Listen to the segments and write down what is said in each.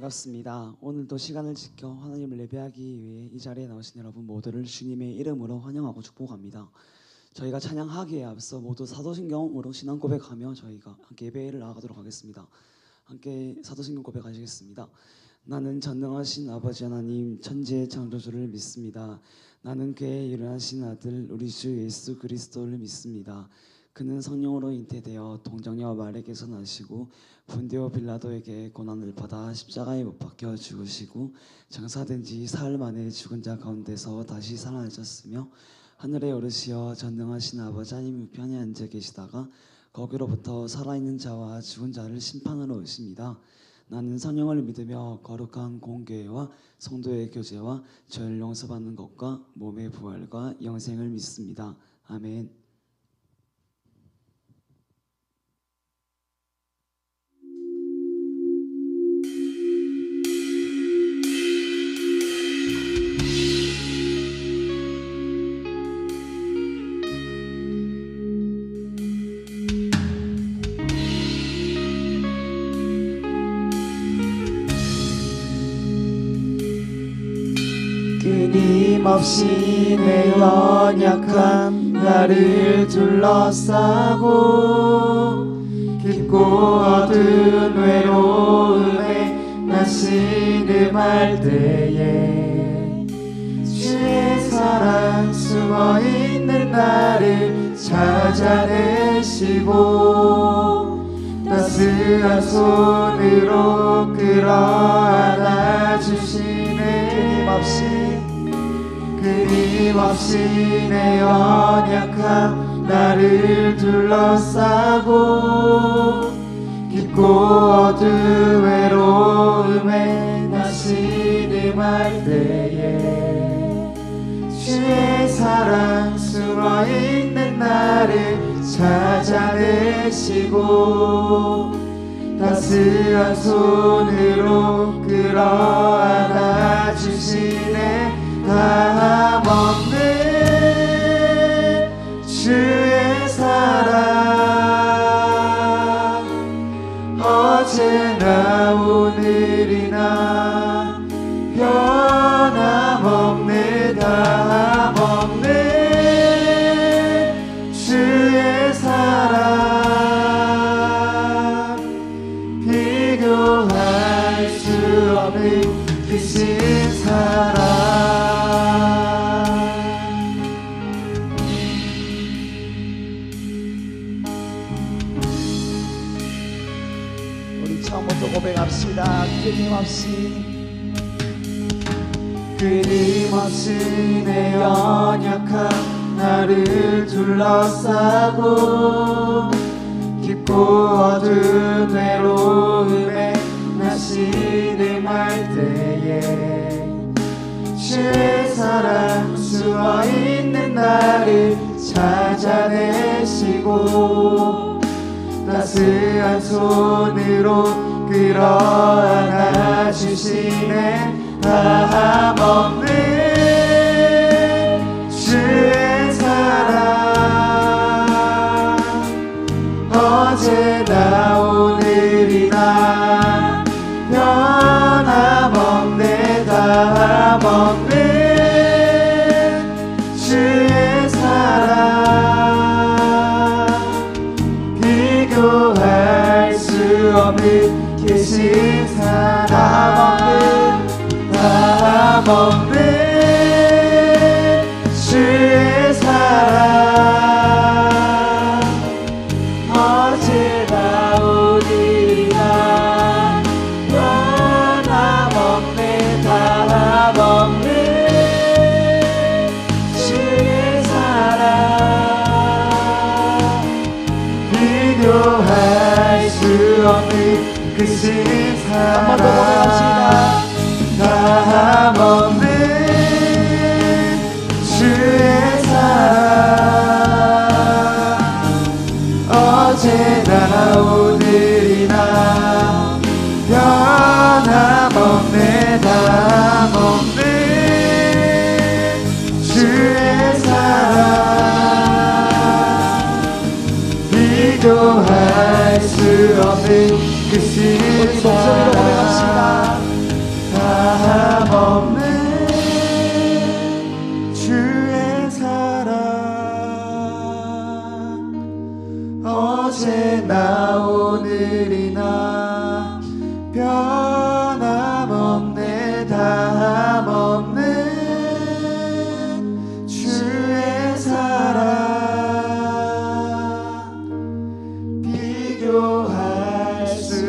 반갑습니다. 오늘도 시간을 지켜 하나님을 예배하기 위해 이 자리에 나오신 여러분 모두를 주님의 이름으로 환영하고 축복합니다. 저희가 찬양하기에 앞서 모두 사도신경으로 신앙 고백하며 저희가 함께 예배를 나아가도록 하겠습니다. 함께 사도신경 고백하시겠습니다. 나는 전능하신 아버지 하나님 천지의 창조주를 믿습니다. 나는 그의 유일하신 아들 우리 주 예수 그리스도를 믿습니다. 그는 성령으로 잉태되어 동정녀 마리아에게서 나시고 본디오 빌라도에게 고난을 받아 십자가에 못 박혀 죽으시고 장사된 지 사흘 만에 죽은 자 가운데서 다시 살아나셨으며 하늘에 오르시어 전능하신 아버지 하나님 우편에 앉아 계시다가 거기로부터 살아있는 자와 죽은 자를 심판하러 오십니다. 나는 성령을 믿으며 거룩한 공교회와 성도의 교제와 죄를 용서받는 것과 몸의 부활과 영생을 믿습니다. 아멘. 끊임없이 내 연약한 나를 둘러싸고 깊고 어두운 외로움에 나 신음할 때에 주의 사랑 숨어있는 나를 찾아내시고 따스한 손으로 끌어안아 주시네. 끊임없이 내 연약한 나를 둘러싸고 깊고 어두운 외로움에 나 신음할 때에 주의 사랑 숨어있는 나를 찾아내시고 따스한 손으로 끌어안아 주시네. 다함없는 주의 사랑 어제나 오늘이나 변함없는 다함없는 주의 사랑 비교할 수 없는 크신 사랑. 처음부터 고백합시다. 끊임없이 내 연약한 나를 둘러싸고 깊고 어두운 외로움에 나 신음할 때에 주의 사랑 숨어있는 나를 찾아내시고 따스한 손으로 끌어안아 주시네. 다함없는 주의 사랑 어제나 오늘이나 변함없네. 다함없는 주의 사랑 비교할 수 없는 계신 사랑. 다함없는 주의 사랑 어제나 오늘이나 변함없네. 다함없는 주의 사랑 비교할 수 없는 크신 사랑. 한 번 더 고백합시다. 다함없는 주의 사랑 어제나 오늘이나 변함없네. 다함없는 주의 사랑 비교할 수 없는 크신 우리 목소리로 고백합시다.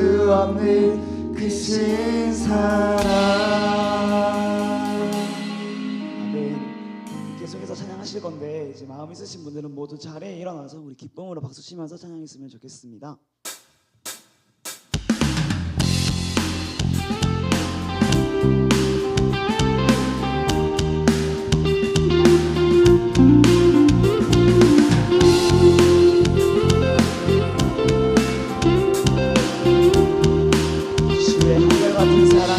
수 없는 크신 사랑. 아멘. 계속해서 찬양하실 건데 이제 마음 있으신 분들은 모두 자리에 일어나서 우리 기쁨으로 박수 치면서 찬양했으면 좋겠습니다. 주의 한결같은 사랑,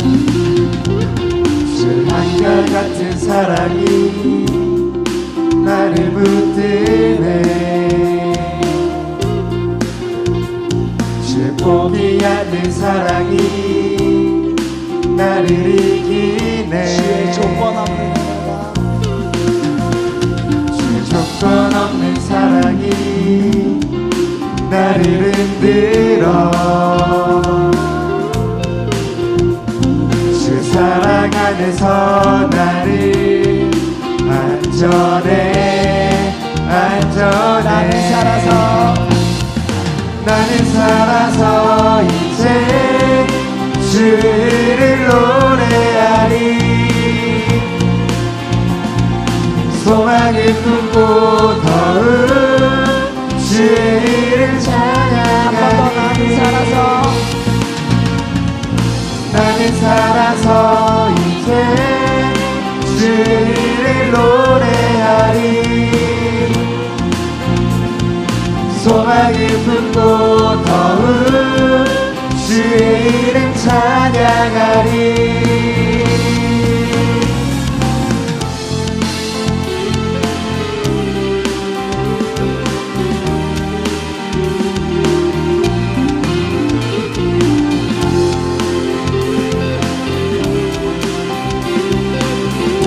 주 한결같은 사랑이 나를 붙드네. 주의 포기 않는 사랑이 나를 이기네. 주의 조건 없는 은혜가, 주의 조건 없는 사랑이 나를 흔들어. 주 사랑 안에서 나를 안전해 나는 살아서 이제 주를 노래하리. 소망을 품고 더욱 주의 이름 찬양하리. 나는 살아서 이제 주를 노래하리. 소망을 품고 더욱 주의 이름 찬양하리.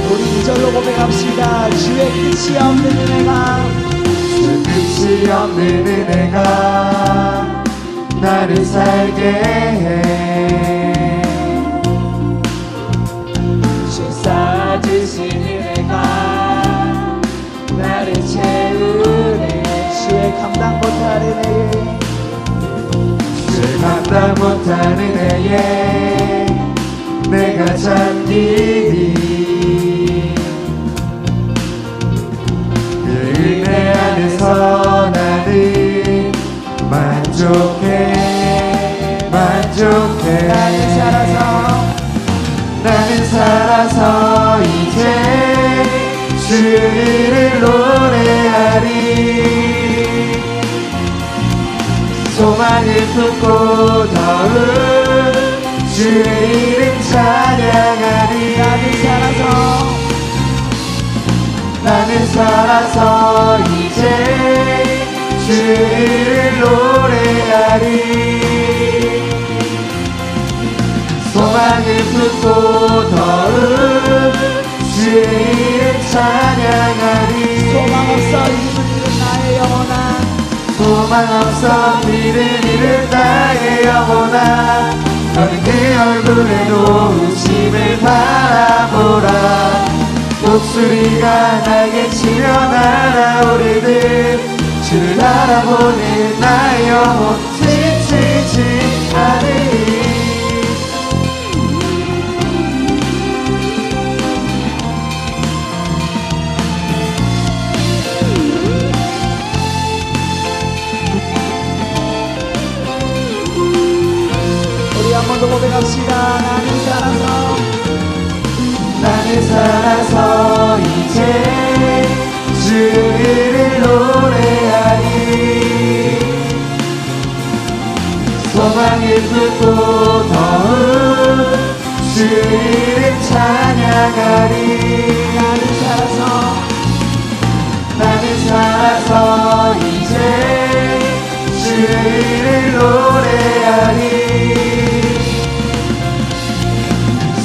우리 2절로 고백합시다. 주의 끝이 없는 은혜가, 주 끝이 없는 은혜가 나를 살게 해. 주 쌓아주신 은혜가 나를 채우네. 주의 감당 못할 은혜에, 주의 감당 못한 은혜에 내가 잠기니. 그 은혜 안에서 나는 만족해. 나는 살아서 이제 주를 노래하리. 소망을 품고 더욱 주의 이름 찬양하리. 나는 살아서 이제 주를 노래하리. 소망을 품고 더욱 주의 이름 찬양하리. 소망 없어 힘을 잃은 나의 영혼아, 소망 없어 믿을 잃은 나의 영혼아. 너는 그 얼굴에 놓으심을 바라보라. 목소리가 나에게 치며 날아오르듯 주를 알아보는 나의 영혼 지치지 않으리. 우리 한 번 더 고백합시다. 나는 살아서 이제 주를 노래하리. 소망을 품고 더욱 주의 이름 찬양하리. 나는 살아서 이제 주의 이름 노래하리.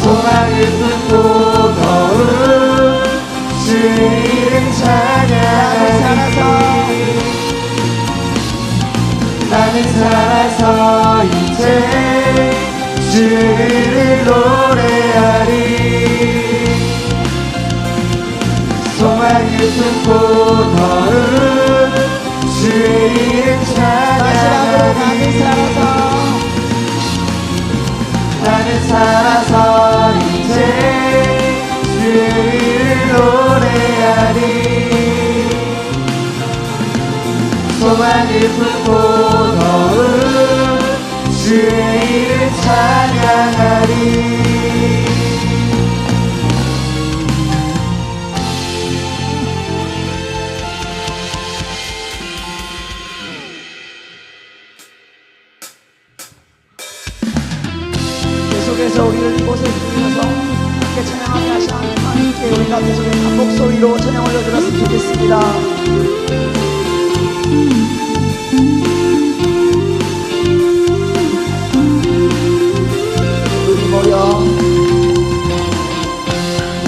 소망을 품고 더욱 주의 이름 찬양하리. 나는 살아서 이제 주를 노래하리. 소망을 품고 더욱 주의 이름 찬양하리. 사랑을 품고 더욱 주의 이름 찬양하리. 계속해서 우리를 이곳에 부르셔서 함께 찬양하게 하신 하나님께 우리가 계속해서 한 목소리로 찬양 올려드렸으면 좋겠습니다.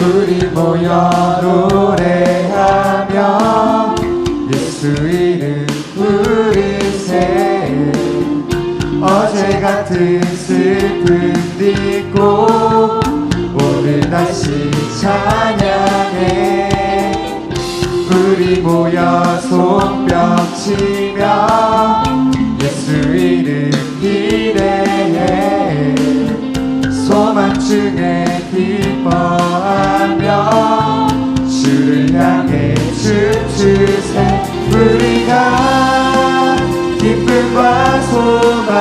우리 모여 노래하며 예수 이름 부르세. 어제 같은 슬픔 딛고 오늘 다시 찬양해. 우리 모여 손뼉 치며 예수 이름 기대해. 소망 중에 기뻐하며 주를 향해 춤추세. 우리가 기쁨과 소망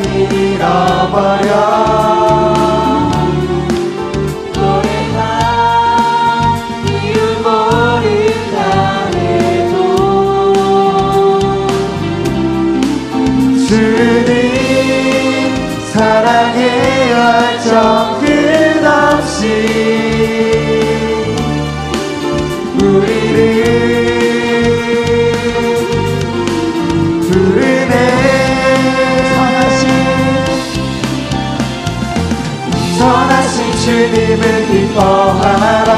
잃어버려 노래만 이유 모른다 해도 주님 사랑의 열정 끝없이 우리를 부르네. 선하신 주님을 기뻐하라.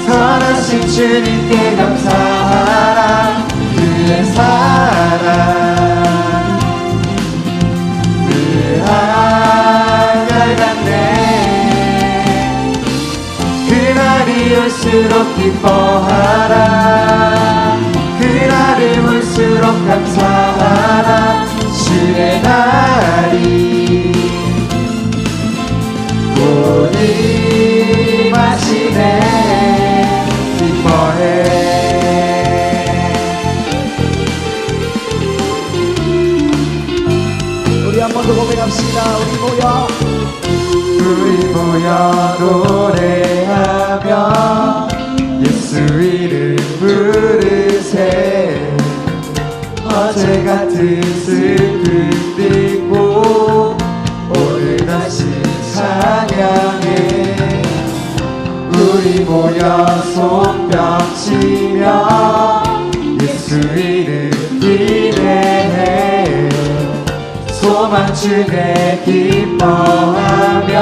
선하신 주님께 감사하라. 그의 사랑 늘 한결같네. 그날이 올수록 기뻐하라. 그날을 볼수록 감사하라. 주의 날이 곧 임하시네. 기뻐해. 우리 한 번 더 고백합시다. 우리 모여 노래하며 예수 이름 부르세. 어제 같은 슬픔 딛고 오늘 다시 찬양해. 우리 모여 손뼉 치며 예수 이름 기대해. 소망 중에 기뻐하며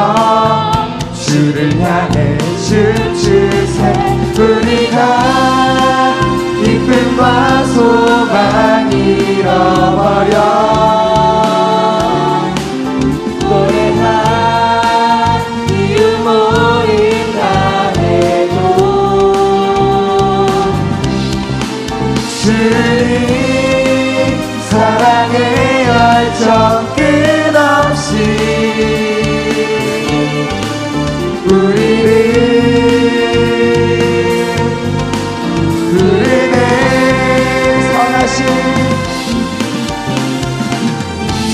주를 향해 춤추세. 우리가 기쁨과 소망 잃어버려 노래한 이유 모른다 해도 주님 사랑의 열정 끝없이 우리를 부르네.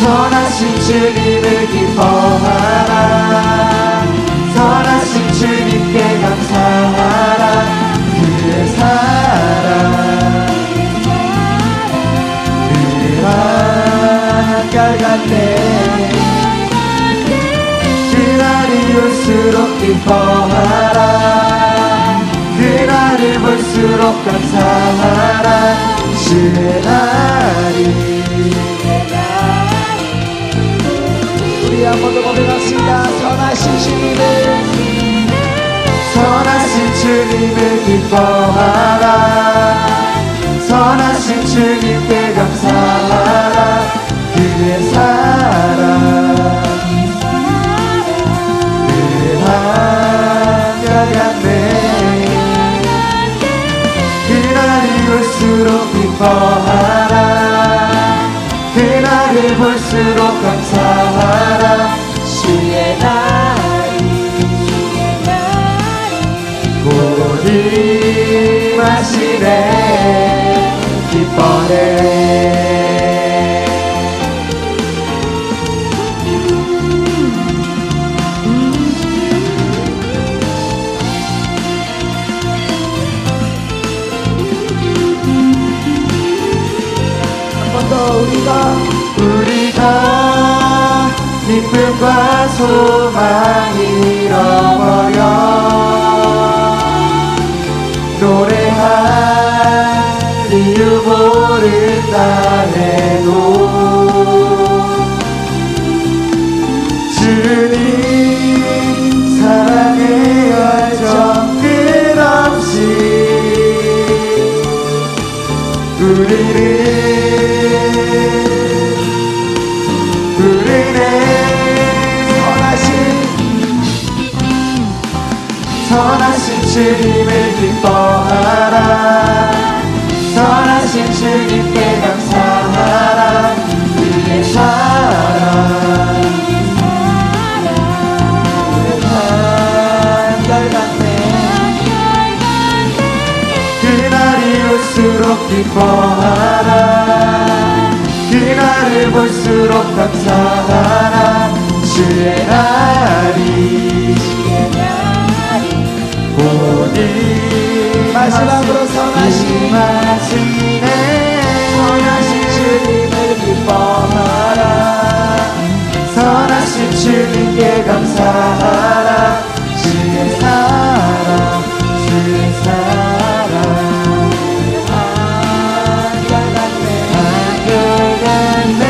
선하신 주님을 기뻐하라. 선하신 주님께 감사하라. 그의 사랑 늘 한결같네. 그날이 올수록 기뻐하라. 그날을 볼수록 감사하라. 주의 날이 우리 한 번 더 고백합시다. 선하신 주님을 기뻐하라. 선하신 주님께 감사하라. 그의 사랑 늘 한결같네. 그날이 올수록 기뻐하라. 그날을 볼수록 감사하라. 주의 날이 곧 임하시네. 기뻐 기뻐해. 한 번 더 우리가 기쁨과 소망 잃어버려 노래할 이유 모른다 해도 주님 사랑의 열정 끝없이 우리를 부르네. 선하신 주님을 기뻐하라. 선하신 주님께 감사하라. 그의 사랑 한결같네. 그날이 올수록 기뻐하라. 그날을 볼수록 감사하라. 주의 날이 오니 마지막으로 선하신 주님을 기뻐하라. 선하신 주님께 감사하라. 주의 사랑 주의 사랑 한결같네.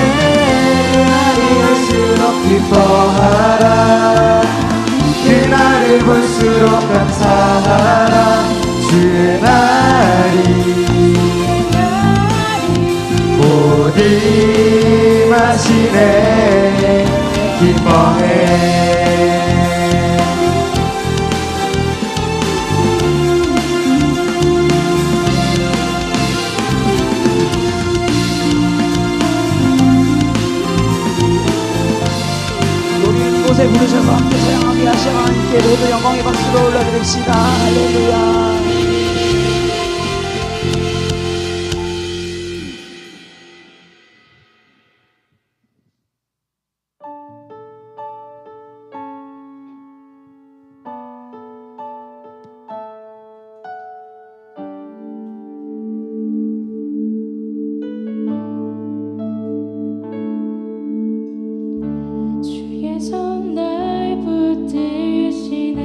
날이 올수록 기뻐하라. 그날을 볼수록 감사하라. 주의 날이 곧 임하시네. 기뻐해. 우리 이곳에 부르셔서 함께 사랑하게 하시고 함께 모두 영광의 박수로 올려드립시다. 할렐루야. 주의 손 날 붙드시네.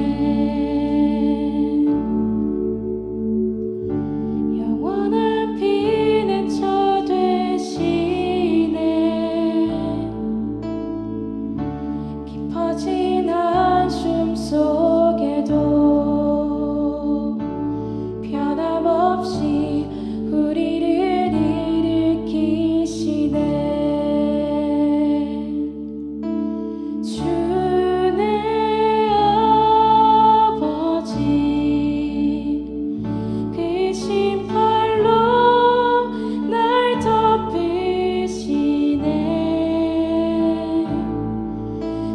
영원한 피난처 되시네. 깊어진 한숨 속에도 변함없이 우리를 일으키시네. 주네 아버지 그 신발로 날 덮으시네.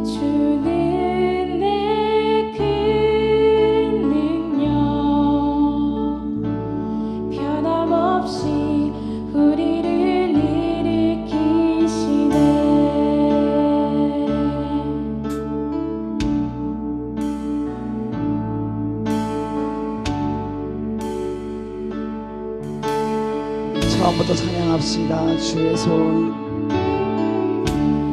주는 내 큰 능력 변함없이 우리를 일으키시네. 처음부터 찬양합시다. 주의 손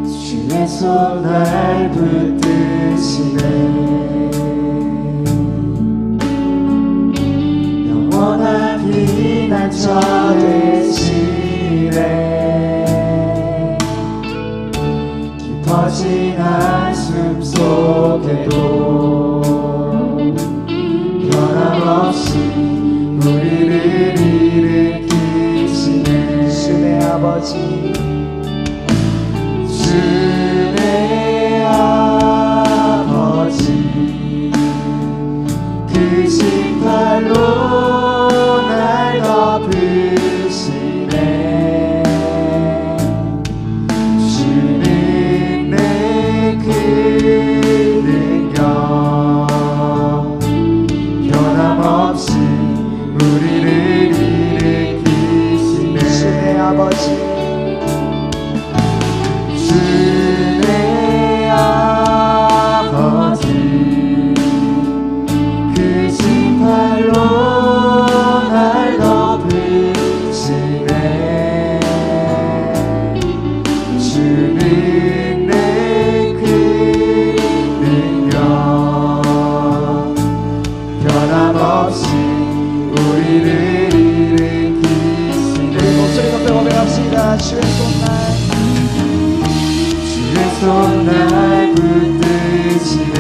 주의 손 날 붙드시네. 영원한 피난처 되시네. 깊어진 한숨 속에도 변함없이 우리를 일으키시네. 주의 아버지 주의 아버지 그 신발로 날 덮으시네. 주는 내 그 능력 손 날 붙드시네.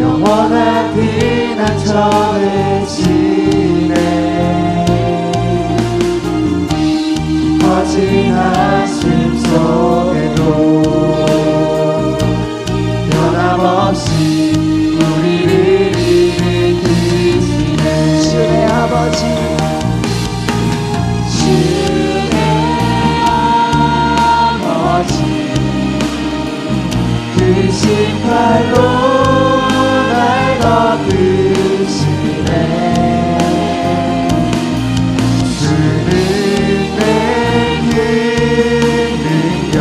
영원한 피난처를 치네. 거친 한숨 속에도 변함없이 우리를 일으키시네. 주의 아버지 주의 아버지 그 신발로 날 덮으시네. 주는 내 능력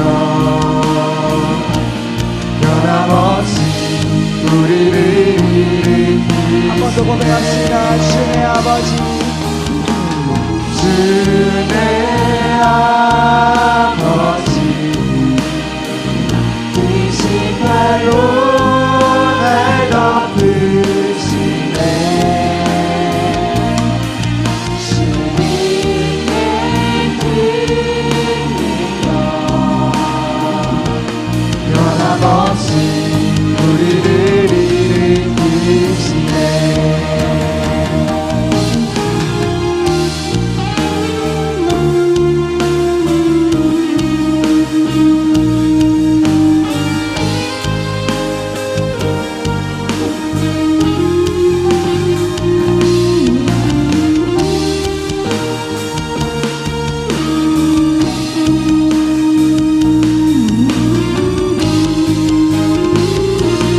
변함없이 우리를 한 번 더 고백합시다. 주의 아버지 주의 아버지 그 신발로 날 덮으시네. 주님의 그 능력 변함없이 우리를 일으키시네.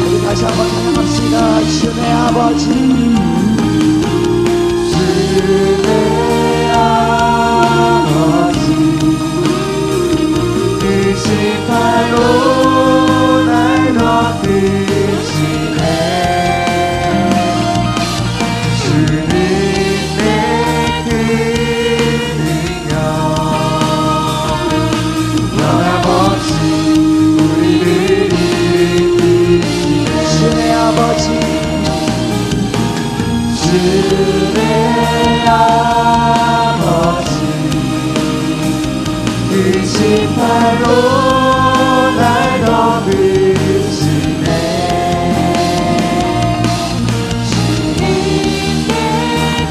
우리 다시 한번 찬양합시다. 주의 아버지 주의 아버지 그 신발로 날 덮으시네. 주는 내 그 능력 변함없이 우리를 일으키시네. 주의 아버지 주의 아버지 그 신발로 날 덮으시네. 주님의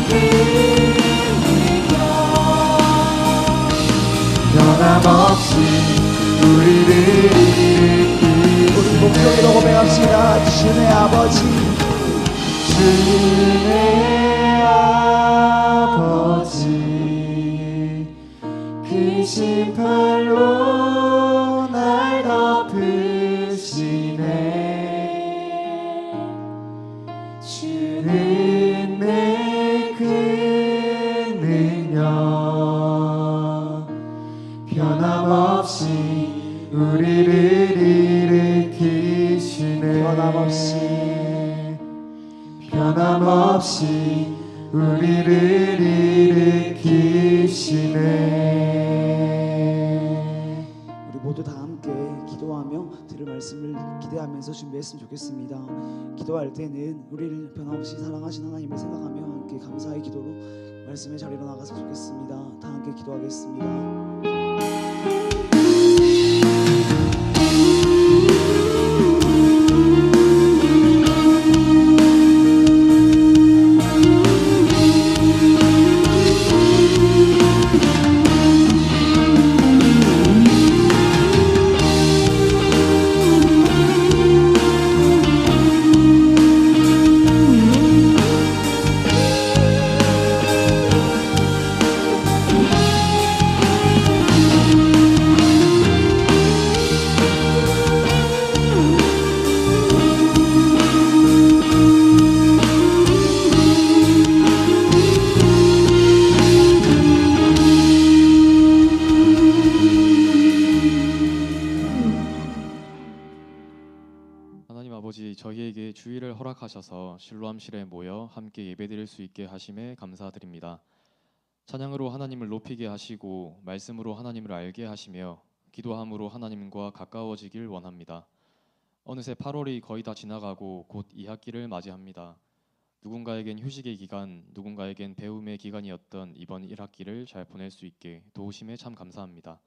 그 능력 변함없이 우리를 우리 목소리로 고백합시다. 주의 아버지 주의 아버지 그 신발로 날 덮으시네. 주는 내 그 능력 변함없이 우리를 일으키시네. 변함없이 우리를 일으키시네. 우리 모두 다 함께 기도하며 들을 말씀을 기대하면서 준비했으면 좋겠습니다. 기도할 때는 우리를 변함없이 사랑하신 하나님을 생각하며 함께 감사의 기도로 말씀의 자리로 나갔으면 좋겠습니다. 다 함께 기도하겠습니다. 아버지, 저희에게 주일을 허락하셔서 실로암실에 모여 함께 예배드릴 수 있게 하심에 감사드립니다. 찬양으로 하나님을 높이게 하시고 말씀으로 하나님을 알게 하시며 기도함으로 하나님과 가까워지길 원합니다. 어느새 8월이 거의 다 지나가고 곧 2학기를 맞이합니다. 누군가에겐 휴식의 기간, 누군가에겐 배움의 기간이었던 이번 1학기를 잘 보낼 수 있게 도우심에 참 감사합니다.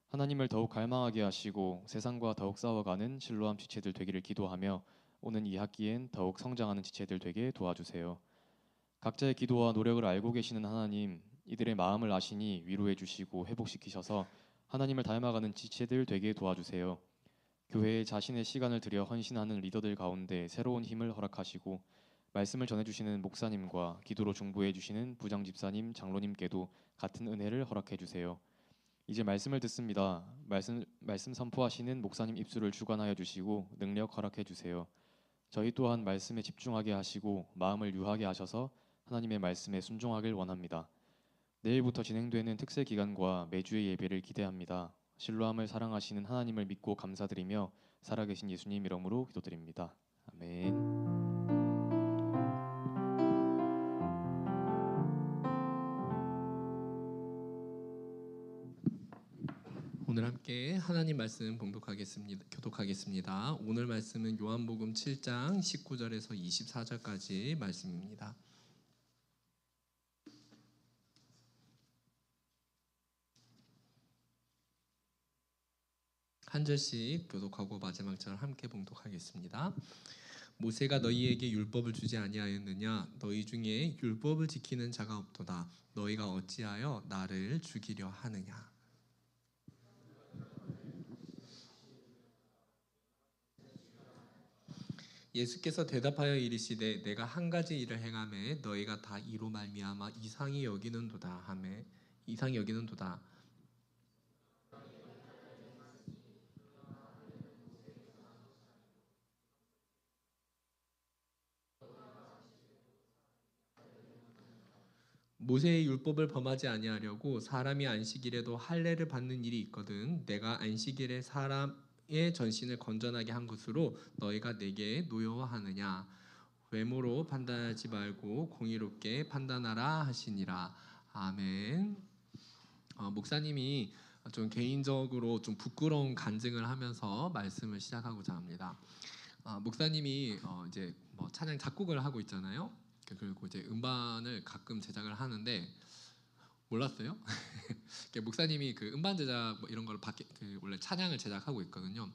하나님을 더욱 갈망하게 하시고 세상과 더욱 싸워가는 실로암 지체들 되기를 기도하며 오는 2학기엔 더욱 성장하는 지체들 되게 도와주세요. 각자의 기도와 노력을 알고 계시는 하나님, 이들의 마음을 아시니 위로해 주시고 회복시키셔서 하나님을 닮아가는 지체들 되게 도와주세요. 교회에 자신의 시간을 들여 헌신하는 리더들 가운데 새로운 힘을 허락하시고 말씀을 전해주시는 목사님과 기도로 중보해 주시는 부장 집사님, 장로님께도 같은 은혜를 허락해 주세요. 이제 말씀을 듣습니다. 말씀 선포하시는 목사님 입술을 주관하여 주시고 능력 허락해 주세요. 저희 또한 말씀에 집중하게 하시고 마음을 유하게 하셔서 하나님의 말씀에 순종하길 원합니다. 내일부터 진행되는 특세 기간과 매주의 예배를 기대합니다. 실로암을 사랑하시는 하나님을 믿고 감사드리며 살아계신 예수님 이름으로 기도드립니다. 아멘. 오늘 함께 하나님 말씀 교독하겠습니다. 오늘 말씀은 요한복음 7장 19절에서 24절까지 말씀입니다. 한 절씩 교독하고 마지막 절 함께 봉독하겠습니다. 모세가 너희에게 율법을 주지 아니하였느냐? 너희 중에 율법을 지키는 자가 없도다. 너희가 어찌하여 나를 죽이려 하느냐? 예수께서 대답하여 이르시되 내가 한 가지 일을 행하매 너희가 다 이로 말미암아 이상히 여기는도다 하매 이상히 여기는도다. 모세의 율법을 범하지 아니하려고 사람이 안식일에도 할례를 받는 일이 있거든. 내가 안식일에 사람의 전신을 건전하게 한 것으로 너희가 내게 노여워하느냐? 외모로 판단하지 말고 공의롭게 판단하라 하시니라. 아멘. 목사님이 좀 개인적으로 좀 부끄러운 간증을 하면서 말씀을 시작하고자 합니다. 목사님이 이제 뭐 찬양 작곡을 하고 있잖아요. 그리고 이제 음반을 가끔 제작을 하는데 몰랐어요? 목사님이 그 음반 제작 뭐 이런 걸 원래 찬양을 제작하고 있거든요.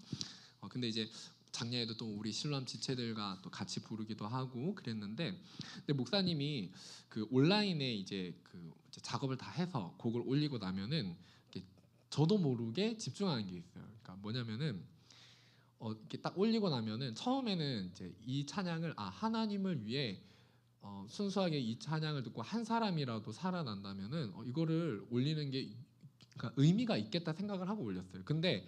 근데 이제 작년에도 또 우리 실로암 지체들과 또 같이 부르기도 하고 그랬는데, 근데 목사님이 그 온라인에 이제 이제 작업을 다 해서 곡을 올리고 나면은 저도 모르게 집중하는 게 있어요. 그러니까 뭐냐면은 이렇게 딱 올리고 나면은 처음에는 이제 이 찬양을 하나님을 위해 순수하게 이 찬양을 듣고 한 사람이라도 살아난다면은 이거를 올리는 게 그러니까 의미가 있겠다 생각을 하고 올렸어요. 근데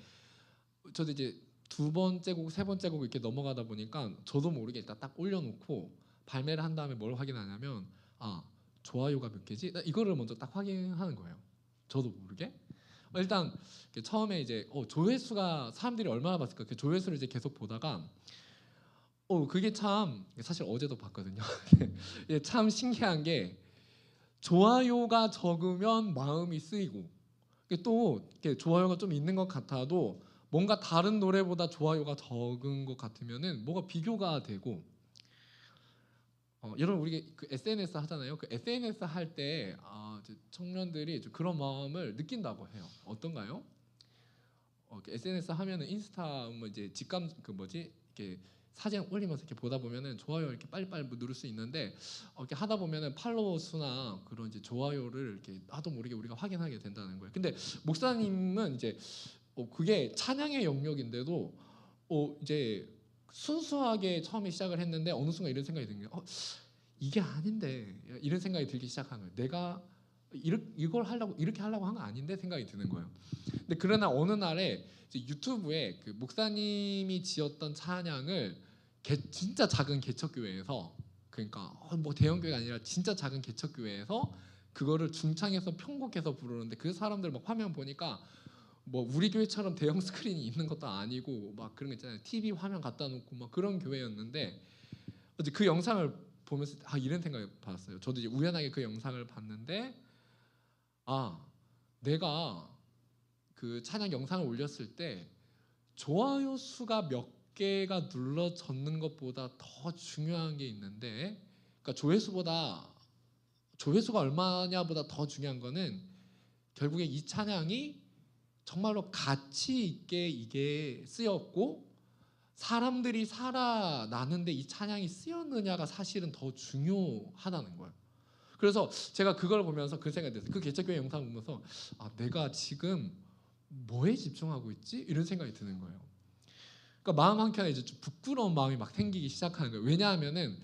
저도 이제 두 번째 곡, 세 번째 곡 이렇게 넘어가다 보니까 저도 모르게 일단 딱 올려놓고 발매를 한 다음에 뭘 확인하냐면 좋아요가 몇 개지? 이거를 먼저 딱 확인하는 거예요. 저도 모르게. 일단 처음에 이제 조회수가 사람들이 얼마나 봤을까? 그 조회수를 이제 계속 보다가 그게 참 사실 어제도 봤거든요. 참 신기한 게 좋아요가 적으면 마음이 쓰이고 또 좋아요가 좀 있는 것 같아도 뭔가 다른 노래보다 좋아요가 적은 것 같으면은 뭐가 비교가 되고 여러분 우리 그 SNS 하잖아요. 그 SNS 할 때 청년들이 좀 그런 마음을 느낀다고 해요. 어떤가요? SNS 하면은 인스타 뭐 이제 직감 이렇게 사진 올리면서 이렇게 보다 보면은 좋아요 이렇게 빨리빨리 누를 수 있는데 이렇게 하다 보면은 팔로워 수나 그런 이제 좋아요를 이렇게 나도 모르게 우리가 확인하게 된다는 거예요. 근데 목사님은 이제 그게 찬양의 영역인데도 이제 순수하게 처음에 시작을 했는데 어느 순간 이런 생각이 드는 거예요. 이게 아닌데 이런 생각이 들기 시작한 거예요. 내가 이걸 하려고 이렇게 하려고 한 거 아닌데 생각이 드는 거예요. 근데 그러나 어느 날에 이제 유튜브에 그 목사님이 지었던 찬양을 진짜 작은 개척교회에서, 그러니까 뭐 대형 교회가 아니라 진짜 작은 개척교회에서 그거를 중창에서 편곡해서 부르는데 그 사람들 막 화면 보니까 뭐 우리 교회처럼 대형 스크린이 있는 것도 아니고 막 그런 거 있잖아요. TV 화면 갖다 놓고 막 그런 교회였는데 어제 그 영상을 보면서 이런 생각을 받았어요. 저도 이제 우연하게 그 영상을 봤는데 내가 그 찬양 영상을 올렸을 때 좋아요 수가 몇 개가 눌러졌는 것보다 더 중요한 게 있는데, 그러니까 그러니까 조회수가 얼마냐보다 더 중요한 거는 결국에 이 찬양이 정말로 가치 있게 이게 쓰였고 사람들이 살아나는데 이 찬양이 쓰였느냐가 사실은 더 중요하다는 거예요. 그래서 제가 그걸 보면서 그 생각이 들었어요. 그 개척교회 영상 보면서 내가 지금 뭐에 집중하고 있지? 이런 생각이 드는 거예요. 그러니까 마음 한켠에 이제 좀 부끄러운 마음이 막 생기기 시작하는 거예요. 왜냐하면은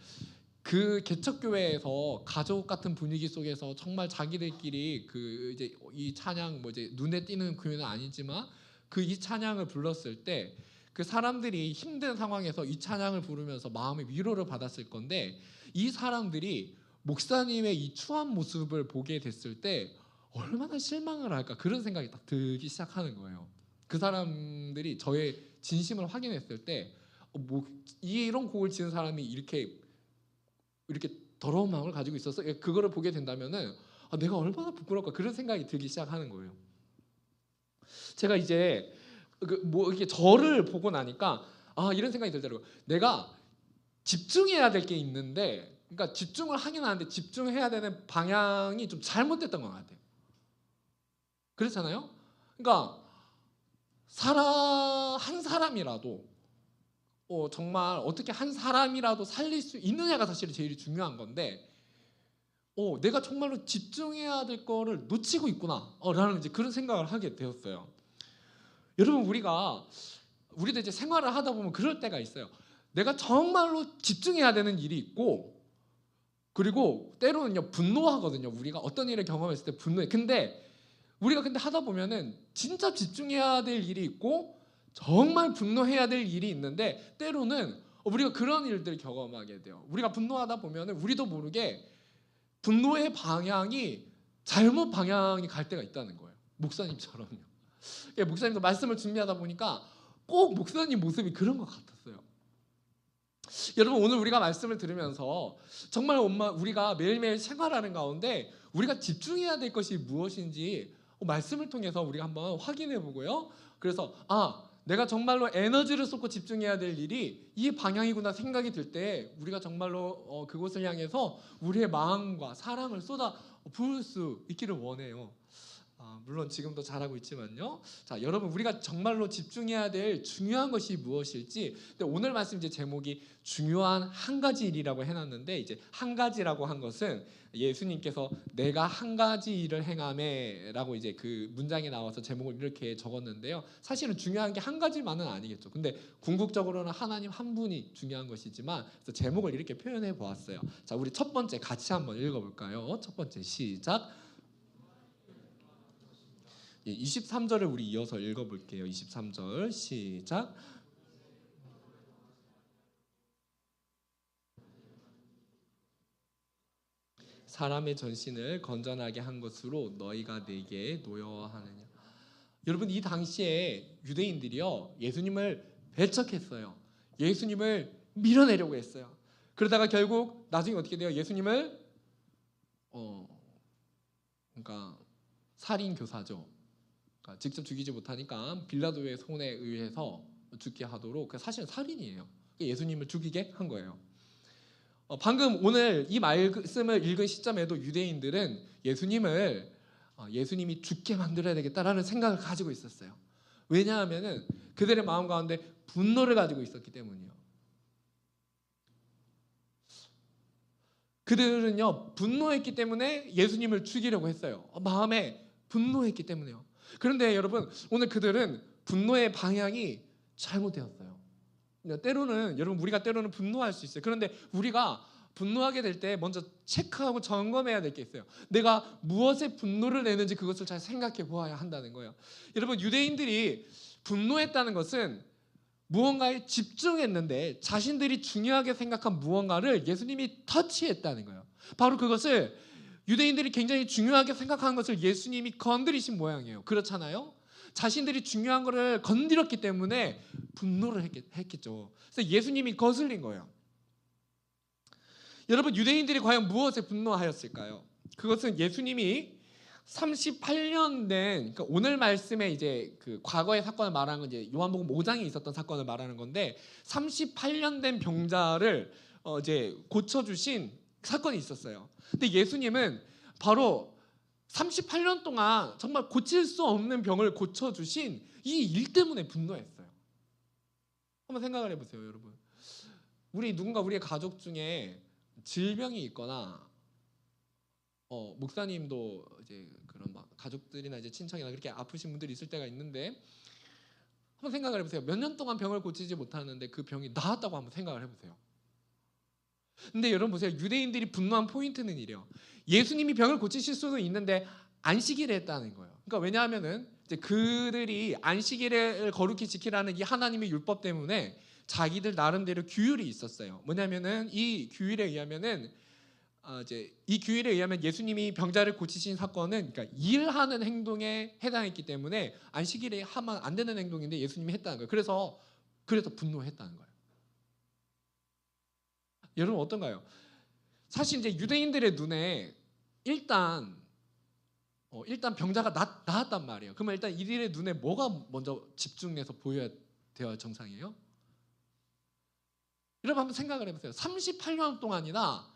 그 개척교회에서 가족 같은 분위기 속에서 정말 자기들끼리 그 이제 이 찬양 뭐 이제 눈에 띄는 교회는 아니지만 그 이 찬양을 불렀을 때 그 사람들이 힘든 상황에서 이 찬양을 부르면서 마음의 위로를 받았을 건데 이 사람들이 목사님의 이 추한 모습을 보게 됐을 때 얼마나 실망을 할까 그런 생각이 딱 들기 시작하는 거예요. 그 사람들이 저의 진심을 확인했을 때 이런 곡을 지은 사람이 이렇게 더러운 마음을 가지고 있어서 그거를 보게 된다면은 내가 얼마나 부끄러울까 그런 생각이 들기 시작하는 거예요. 제가 이제 이렇게 저를 보고 나니까 이런 생각이 들더라고요. 내가 집중해야 될 게 있는데, 그러니까 집중을 하긴 하는데 집중해야 되는 방향이 좀 잘못됐던 것 같아요. 그렇잖아요. 그러니까 한 사람이라도 정말 어떻게 한 사람이라도 살릴 수 있느냐가 사실 제일 중요한 건데 내가 정말로 집중해야 될 거를 놓치고 있구나 라는 이제 그런 생각을 하게 되었어요. 여러분 우리도 이제 생활을 하다 보면 그럴 때가 있어요. 내가 정말로 집중해야 되는 일이 있고 그리고 때로는요 분노하거든요. 우리가 어떤 일을 경험했을 때 분노해. 근데 우리가 하다 보면은 진짜 집중해야 될 일이 있고 정말 분노해야 될 일이 있는데 때로는 우리가 그런 일들을 경험하게 돼요. 우리가 분노하다 보면은 우리도 모르게 분노의 방향이 잘못 방향이 갈 때가 있다는 거예요. 목사님처럼요. 목사님도 말씀을 준비하다 보니까 꼭 목사님 모습이 그런 것 같았어요. 여러분 오늘 우리가 말씀을 들으면서 정말 우리가 매일매일 생활하는 가운데 우리가 집중해야 될 것이 무엇인지 말씀을 통해서 우리가 한번 확인해 보고요. 그래서 내가 정말로 에너지를 쏟고 집중해야 될 일이 이 방향이구나 생각이 들 때 우리가 정말로 그곳을 향해서 우리의 마음과 사랑을 쏟아 부을 수 있기를 원해요. 물론 지금도 잘하고 있지만요. 자, 여러분 우리가 정말로 집중해야 될 중요한 것이 무엇일지. 근데 오늘 말씀 이제 제목이 중요한 한 가지 일이라고 해놨는데 이제 한 가지라고 한 것은 예수님께서 내가 한 가지 일을 행하매라고 이제 그 문장에 나와서 제목을 이렇게 적었는데요. 사실은 중요한 게 한 가지만은 아니겠죠. 근데 궁극적으로는 하나님 한 분이 중요한 것이지만 그래서 제목을 이렇게 표현해 보았어요. 자, 우리 첫 번째 같이 한번 읽어볼까요? 첫 번째 시작. 23절을 우리 이어서 읽어볼게요. 23절 시작. 사람의 전신을 건전하게 한 것으로 너희가 내게 노여워하느냐. 여러분 이 당시에 유대인들이요 예수님을 배척했어요. 예수님을 밀어내려고 했어요. 그러다가 결국 나중에 어떻게 돼요? 예수님을 그러니까 살인 교사죠. 그러니까 직접 죽이지 못하니까 빌라도의 손에 의해서 죽게 하도록 사실은 살인이에요. 예수님을 죽이게 한 거예요. 방금 오늘 이 말씀을 읽은 시점에도 유대인들은 예수님이 죽게 만들어야 되겠다라는 생각을 가지고 있었어요. 왜냐하면은 그들의 마음 가운데 분노를 가지고 있었기 때문이요. 그들은요 분노했기 때문에 예수님을 죽이려고 했어요. 마음에 분노했기 때문에요. 그런데 여러분 오늘 그들은 분노의 방향이 잘못되었어요. 때로는 여러분 우리가 때로는 분노할 수 있어요. 그런데 우리가 분노하게 될 때 먼저 체크하고 점검해야 될 게 있어요. 내가 무엇에 분노를 내는지 그것을 잘 생각해 보아야 한다는 거예요. 여러분 유대인들이 분노했다는 것은 무언가에 집중했는데 자신들이 중요하게 생각한 무언가를 예수님이 터치했다는 거예요. 바로 그것을 유대인들이 굉장히 중요하게 생각하는 것을 예수님이 건드리신 모양이에요. 그렇잖아요. 자신들이 중요한 것을 건드렸기 때문에 분노를 했겠죠. 그래서 예수님이 거슬린 거예요. 여러분 유대인들이 과연 무엇에 분노하였을까요? 그것은 예수님이 38년 된 그러니까 오늘 말씀에 이제 그 과거의 사건을 말하는 건 이제 요한복음 5장에 있었던 사건을 말하는 건데 38년 된 병자를 이제 고쳐주신 사건이 있었어요. 근데 예수님은 바로 38년 동안 정말 고칠 수 없는 병을 고쳐주신 이 일 때문에 분노했어요. 한번 생각을 해보세요, 여러분. 누군가 우리의 가족 중에 질병이 있거나 목사님도 이제 그런 막 가족들이나 이제 친척이나 그렇게 아프신 분들이 있을 때가 있는데 한번 생각을 해보세요. 몇 년 동안 병을 고치지 못하는데 그 병이 나았다고 한번 생각을 해보세요. 근데 여러분 보세요. 유대인들이 분노한 포인트는 이래요. 예수님이 병을 고치실 수도 있는데 안식일에 했다는 거예요. 그러니까 왜냐하면은 이제 그들이 안식일을 거룩히 지키라는 이 하나님의 율법 때문에 자기들 나름대로 규율이 있었어요. 뭐냐면은 이 규율에 의하면은 이 규율에 의하면 예수님이 병자를 고치신 사건은 그러니까 일하는 행동에 해당했기 때문에 안식일에 하면 안 되는 행동인데 예수님이 했다는 거예요. 그래서 분노했다는 거예요. 여러분 어떤가요? 사실 이제 유대인들의 눈에 일단 병자가 나았단 말이에요. 그러면 일단 이들의 눈에 뭐가 먼저 집중해서 보여야 돼야 정상이에요? 여러분 한번 생각을 해보세요. 38년 동안이나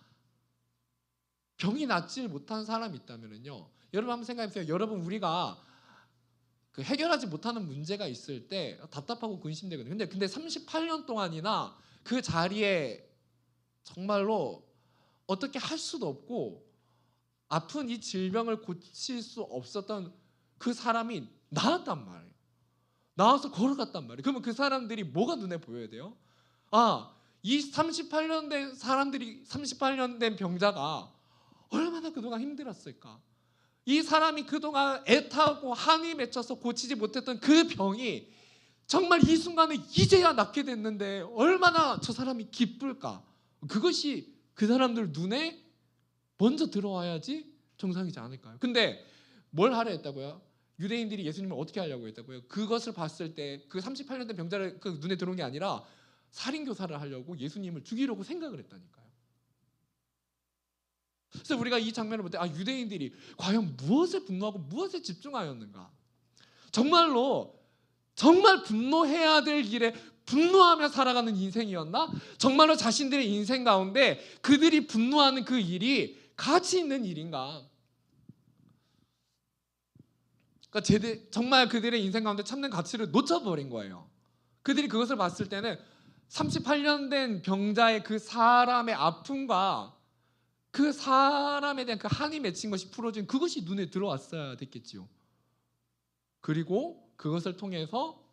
병이 낫지 못한 사람이 있다면요. 여러분 한번 생각해보세요. 여러분 우리가 그 해결하지 못하는 문제가 있을 때 답답하고 근심되거든요. 근데 38년 동안이나 그 자리에 정말로 어떻게 할 수도 없고 아픈 이 질병을 고칠 수 없었던 그 사람이 나았단 말이에요. 나와서 걸어갔단 말이에요. 그러면 그 사람들이 뭐가 눈에 보여야 돼요? 이 38년 된 병자가 얼마나 그동안 힘들었을까? 이 사람이 그동안 애타고 한이 맺혀서 고치지 못했던 그 병이 정말 이 순간에 이제야 낫게 됐는데 얼마나 저 사람이 기쁠까? 그것이 그 사람들 눈에 먼저 들어와야지 정상이지 않을까요? 근데 뭘 하려 했다고요? 유대인들이 예수님을 어떻게 하려고 했다고요? 그것을 봤을 때 그 38년 된 병자를 그 눈에 들어온 게 아니라 살인교사를 하려고 예수님을 죽이려고 생각을 했다니까요. 그래서 우리가 이 장면을 볼 때 유대인들이 과연 무엇에 분노하고 무엇에 집중하였는가? 정말 분노해야 될 일에 분노하며 살아가는 인생이었나? 정말로 자신들의 인생 가운데 그들이 분노하는 그 일이 가치 있는 일인가? 그러니까 정말 그들의 인생 가운데 참된 가치를 놓쳐버린 거예요. 그들이 그것을 봤을 때는 38년 된 병자의 그 사람의 아픔과 그 사람에 대한 그 한이 맺힌 것이 풀어진 그것이 눈에 들어왔어야 됐겠지요. 그리고 그것을 통해서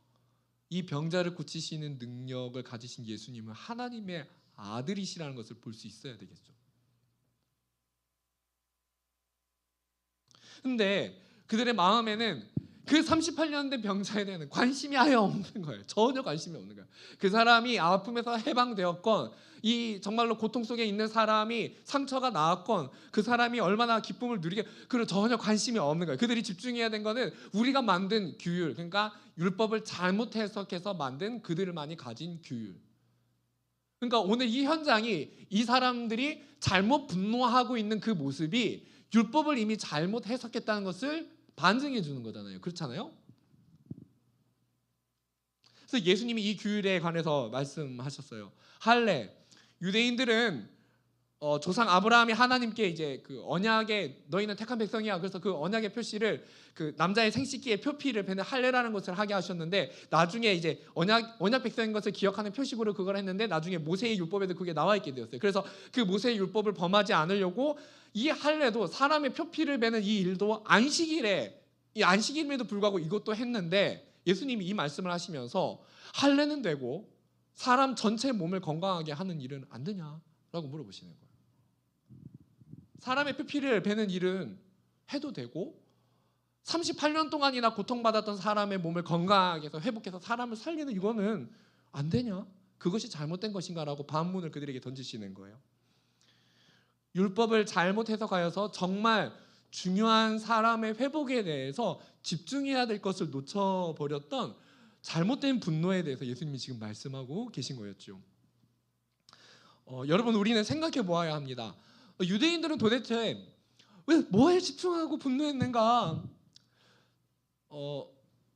이 병자를 고치시는 능력을 가지신 예수님은 하나님의 아들이시라는 것을 볼 수 있어야 되겠죠. 근데 그들의 마음에는 그 38년 된 병자에 대한 관심이 아예 없는 거예요. 전혀 관심이 없는 거예요. 그 사람이 아픔에서 해방되었건 이 정말로 고통 속에 있는 사람이 상처가 나았건 그 사람이 얼마나 기쁨을 누리게 그런 전혀 관심이 없는 거예요. 그들이 집중해야 된 거는 우리가 만든 규율, 그러니까 율법을 잘못 해석해서 만든 그들만이 가진 규율. 그러니까 오늘 이 현장이 이 사람들이 잘못 분노하고 있는 그 모습이 율법을 이미 잘못 해석했다는 것을 반증해 주는 거잖아요. 그렇잖아요? 그래서 예수님이 이 규율에 관해서 말씀하셨어요. 할례. 유대인들은 조상 아브라함이 하나님께 이제 그 언약의 너희는 택한 백성이야. 그래서 그 언약의 표시를 그 남자의 생식기의 표피를 베는 할례라는 것을 하게 하셨는데 나중에 이제 언약 백성인 것을 기억하는 표식으로 그걸 했는데 나중에 모세의 율법에도 그게 나와 있게 되었어요. 그래서 그 모세의 율법을 범하지 않으려고 이 할례도 사람의 표피를 베는 이 일도 안식일임에도 불구하고 이것도 했는데 예수님이 이 말씀을 하시면서 할례는 되고 사람 전체 몸을 건강하게 하는 일은 안 되냐라고 물어보시는 거예요. 사람의 표피를 베는 일은 해도 되고 38년 동안이나 고통받았던 사람의 몸을 건강하게 해서 회복해서 사람을 살리는 이거는 안 되냐? 그것이 잘못된 것인가라고 반문을 그들에게 던지시는 거예요. 율법을 잘못 해석하여서 정말 중요한 사람의 회복에 대해서 집중해야 될 것을 놓쳐버렸던 잘못된 분노에 대해서 예수님이 지금 말씀하고 계신 거였죠. 여러분 우리는 생각해 보아야 합니다. 유대인들은 도대체 왜 뭐에 집중하고 분노했는가?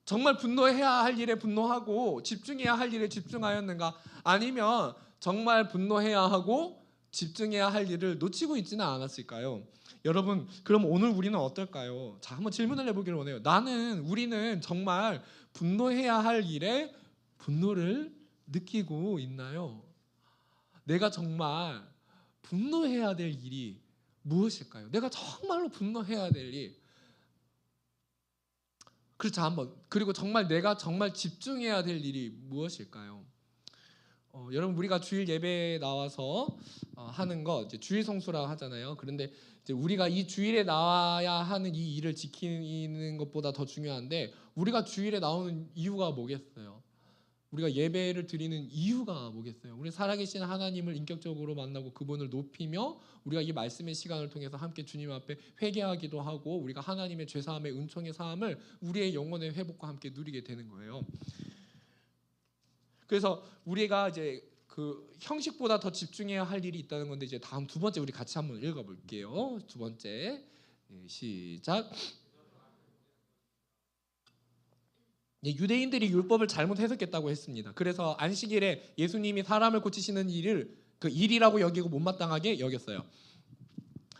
정말 분노해야 할 일에 분노하고 집중해야 할 일에 집중하였는가? 아니면 정말 분노해야 하고 집중해야 할 일을 놓치고 있지는 않았을까요? 여러분, 그럼 오늘 우리는 어떨까요? 자, 한번 질문을 해보기를 원해요. 우리는 정말 분노해야 할 일에 분노를 느끼고 있나요? 내가 정말 분노해야 될 일이 무엇일까요? 내가 정말로 분노해야 될 일. 그렇죠, 한번. 그리고 정말 내가 정말 집중해야 될 일이 무엇일까요? 여러분, 우리가 주일 예배에 나와서 하는 거 이제 주일 성수라고 하잖아요. 그런데 이제 우리가 이 주일에 나와야 하는 이 일을 지키는 것보다 더 중요한데, 우리가 주일에 나오는 이유가 뭐겠어요? 우리가 예배를 드리는 이유가 뭐겠어요? 우리 살아계신 하나님을 인격적으로 만나고 그분을 높이며 우리가 이 말씀의 시간을 통해서 함께 주님 앞에 회개하기도 하고, 우리가 하나님의 죄사함의 은총의 사함을 우리의 영혼의 회복과 함께 누리게 되는 거예요. 그래서 우리가 이제 그 형식보다 더 집중해야 할 일이 있다는 건데, 이제 다음 두 번째 우리 같이 한번 읽어볼게요. 두 번째, 시작. 유대인들이 율법을 잘못 해석했다고 했습니다. 그래서 안식일에 예수님이 사람을 고치시는 일을 그 일이라고 여기고 못마땅하게 여겼어요.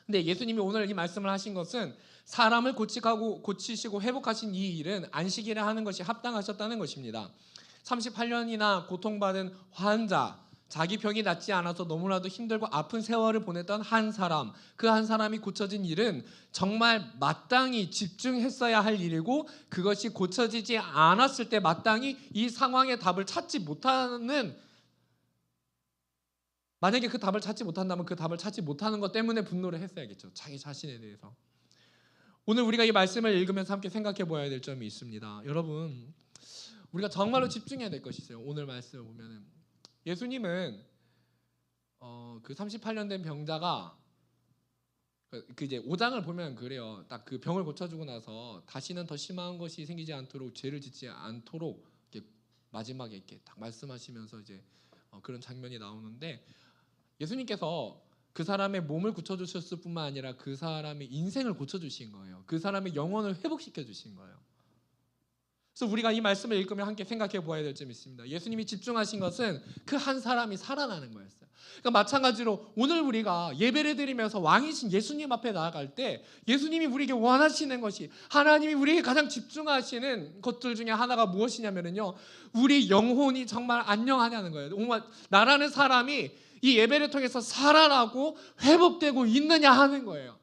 근데 예수님이 오늘 이 말씀을 하신 것은 사람을 고치시고 회복하신 이 일은 안식일에 하는 것이 합당하셨다는 것입니다. 38년이나 고통받은 환자, 자기 병이 낫지 않아서 너무나도 힘들고 아픈 세월을 보냈던 한 사람, 그 한 사람이 고쳐진 일은 정말 마땅히 집중했어야 할 일이고, 그것이 고쳐지지 않았을 때 마땅히 이 상황의 답을 찾지 못하는, 만약에 그 답을 찾지 못한다면 그 답을 찾지 못하는 것 때문에 분노를 했어야겠죠. 자기 자신에 대해서. 오늘 우리가 이 말씀을 읽으면서 함께 생각해 보아야 될 점이 있습니다. 여러분, 우리가 정말로 집중해야 될 것이 있어요. 오늘 말씀을 보면은 예수님은 그 38년 된 병자가 그 이제 5장을 보면 그래요. 딱 그 병을 고쳐주고 나서 다시는 더 심한 것이 생기지 않도록, 죄를 짓지 않도록 이렇게 마지막에 이렇게 딱 말씀하시면서 이제 그런 장면이 나오는데, 예수님께서 그 사람의 몸을 고쳐주셨을 뿐만 아니라 그 사람의 인생을 고쳐주신 거예요. 그 사람의 영혼을 회복시켜 주신 거예요. 그래서 우리가 이 말씀을 읽으면 함께 생각해 보아야 될 점이 있습니다. 예수님이 집중하신 것은 그 한 사람이 살아나는 거였어요. 그러니까 마찬가지로 오늘 우리가 예배를 드리면서 왕이신 예수님 앞에 나아갈 때, 예수님이 우리에게 원하시는 것이, 하나님이 우리에게 가장 집중하시는 것들 중에 하나가 무엇이냐면요, 우리 영혼이 정말 안녕하냐는 거예요. 정말 나라는 사람이 이 예배를 통해서 살아나고 회복되고 있느냐 하는 거예요.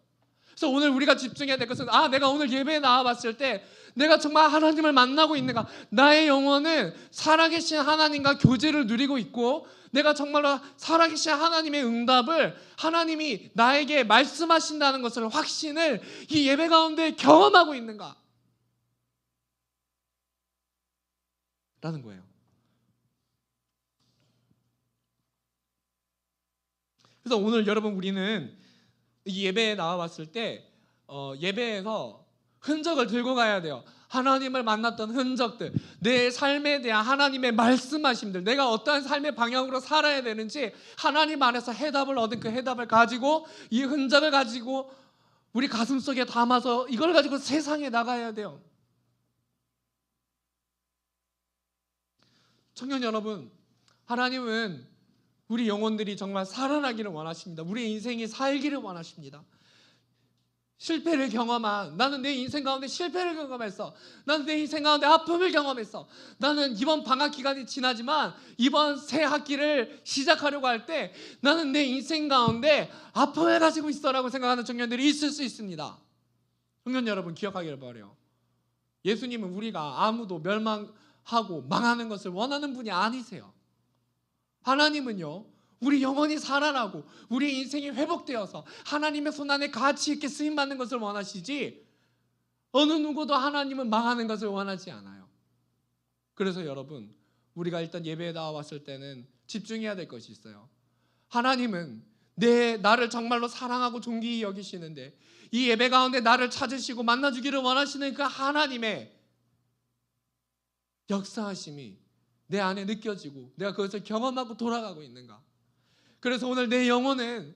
그래서 오늘 우리가 집중해야 될 것은, 내가 오늘 예배에 나와봤을 때 내가 정말 하나님을 만나고 있는가, 나의 영혼은 살아계신 하나님과 교제를 누리고 있고, 내가 정말로 살아계신 하나님의 응답을, 하나님이 나에게 말씀하신다는 것을, 확신을 이 예배 가운데 경험하고 있는가 라는 거예요. 그래서 오늘 여러분, 우리는 이 예배에 나와봤을 때 예배에서 흔적을 들고 가야 돼요. 하나님을 만났던 흔적들, 내 삶에 대한 하나님의 말씀하심들, 내가 어떠한 삶의 방향으로 살아야 되는지 하나님 안에서 해답을 얻은 그 해답을 가지고, 이 흔적을 가지고 우리 가슴속에 담아서 이걸 가지고 세상에 나가야 돼요. 청년 여러분, 하나님은 우리 영혼들이 정말 살아나기를 원하십니다. 우리 인생이 살기를 원하십니다. 실패를 경험한, 나는 내 인생 가운데 실패를 경험했어, 나는 내 인생 가운데 아픔을 경험했어, 나는 이번 방학 기간이 지나지만 이번 새 학기를 시작하려고 할 때 나는 내 인생 가운데 아픔을 가지고 있어라고 생각하는 청년들이 있을 수 있습니다. 청년 여러분, 기억하기를 바라요. 예수님은 우리가 아무도 멸망하고 망하는 것을 원하는 분이 아니세요. 하나님은요, 우리 영혼이 살아나고 우리 인생이 회복되어서 하나님의 손안에 가치 있게 쓰임받는 것을 원하시지, 어느 누구도 하나님은 망하는 것을 원하지 않아요. 그래서 여러분, 우리가 일단 예배에 나왔을 때는 집중해야 될 것이 있어요. 하나님은 나를 정말로 사랑하고 존귀히 여기시는데, 이 예배 가운데 나를 찾으시고 만나주기를 원하시는 그 하나님의 역사하심이 내 안에 느껴지고 내가 그것을 경험하고 돌아가고 있는가. 그래서 오늘 내 영혼은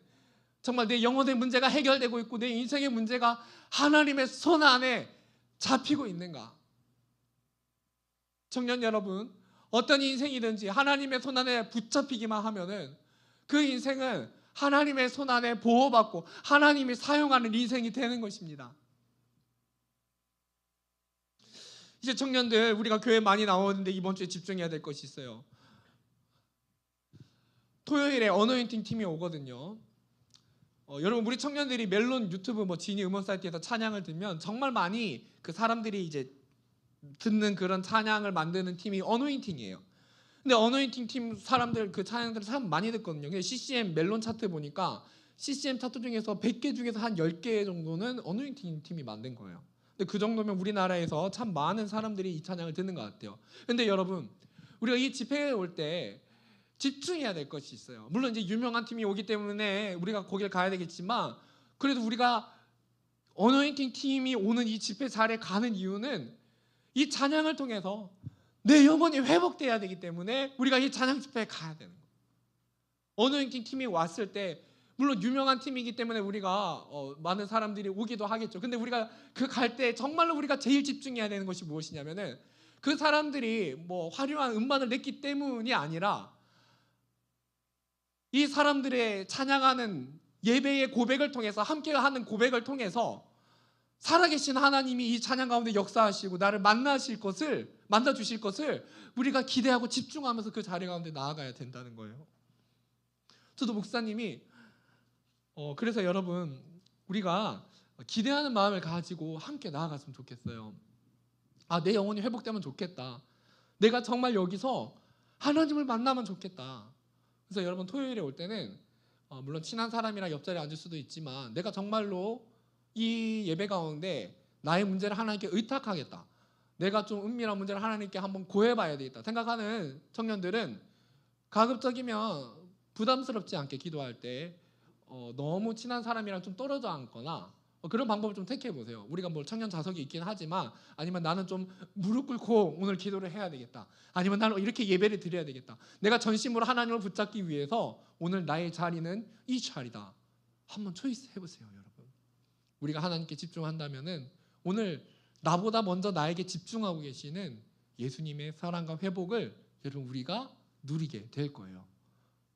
정말 내 영혼의 문제가 해결되고 있고 내 인생의 문제가 하나님의 손 안에 잡히고 있는가. 청년 여러분, 어떤 인생이든지 하나님의 손 안에 붙잡히기만 하면은 그 인생은 하나님의 손 안에 보호받고 하나님이 사용하는 인생이 되는 것입니다. 이제 청년들, 우리가 교회 많이 나오는데 이번 주에 집중해야 될 것이 있어요. 토요일에 어노인팅 팀이 오거든요. 여러분, 우리 청년들이 멜론 유튜브 지니 음원 사이트에서 찬양을 들으면 정말 많이 그 사람들이 이제 듣는 그런 찬양을 만드는 팀이 어노인팅이에요. 근데 어노인팅 팀 사람들 그 찬양들을 참 많이 듣거든요. 근데 CCM 멜론 차트 보니까 CCM 차트 중에서 100개 중에서 한 10개 정도는 어노인팅 팀이 만든 거예요. 근데 그 정도면 우리나라에서 참 많은 사람들이 이 찬양을 듣는 것 같아요. 근데 여러분, 우리가 이 집회에 올 때 집중해야 될 것이 있어요. 물론 이제 유명한 팀이 오기 때문에 우리가 거기를 가야 되겠지만, 그래도 우리가 어노인팅 팀이 오는 이 집회 자리에 가는 이유는 이 찬양을 통해서 내 영혼이 회복돼야 되기 때문에 우리가 이 찬양 집회에 가야 되는 거예요. 어노인팅 팀이 왔을 때 물론 유명한 팀이기 때문에 우리가 많은 사람들이 오기도 하겠죠. 근데 우리가 그 갈 때 정말로 우리가 제일 집중해야 되는 것이 무엇이냐면은 그 사람들이 화려한 음반을 냈기 때문이 아니라 이 사람들의 찬양하는 예배의 고백을 통해서, 함께하는 고백을 통해서 살아계신 하나님이 이 찬양 가운데 역사하시고 나를 만나 주실 것을 우리가 기대하고 집중하면서 그 자리 가운데 나아가야 된다는 거예요. 저도 목사님이 그래서 여러분, 우리가 기대하는 마음을 가지고 함께 나아갔으면 좋겠어요. 내 영혼이 회복되면 좋겠다. 내가 정말 여기서 하나님을 만나면 좋겠다. 그래서 여러분, 토요일에 올 때는 물론 친한 사람이랑 옆자리에 앉을 수도 있지만 내가 정말로 이 예배 가운데 나의 문제를 하나님께 의탁하겠다, 내가 좀 은밀한 문제를 하나님께 한번 고해봐야 되겠다 생각하는 청년들은 가급적이면 부담스럽지 않게 기도할 때 너무 친한 사람이랑 좀 떨어져 앉거나 그런 방법을 좀 택해 보세요. 우리가 청년 자석이 있긴 하지만, 아니면 나는 좀 무릎 꿇고 오늘 기도를 해야 되겠다, 아니면 나는 이렇게 예배를 드려야 되겠다, 내가 전심으로 하나님을 붙잡기 위해서 오늘 나의 자리는 이 자리다, 한번 초이스 해보세요. 여러분, 우리가 하나님께 집중한다면은 오늘 나보다 먼저 나에게 집중하고 계시는 예수님의 사랑과 회복을 여러분 우리가 누리게 될 거예요.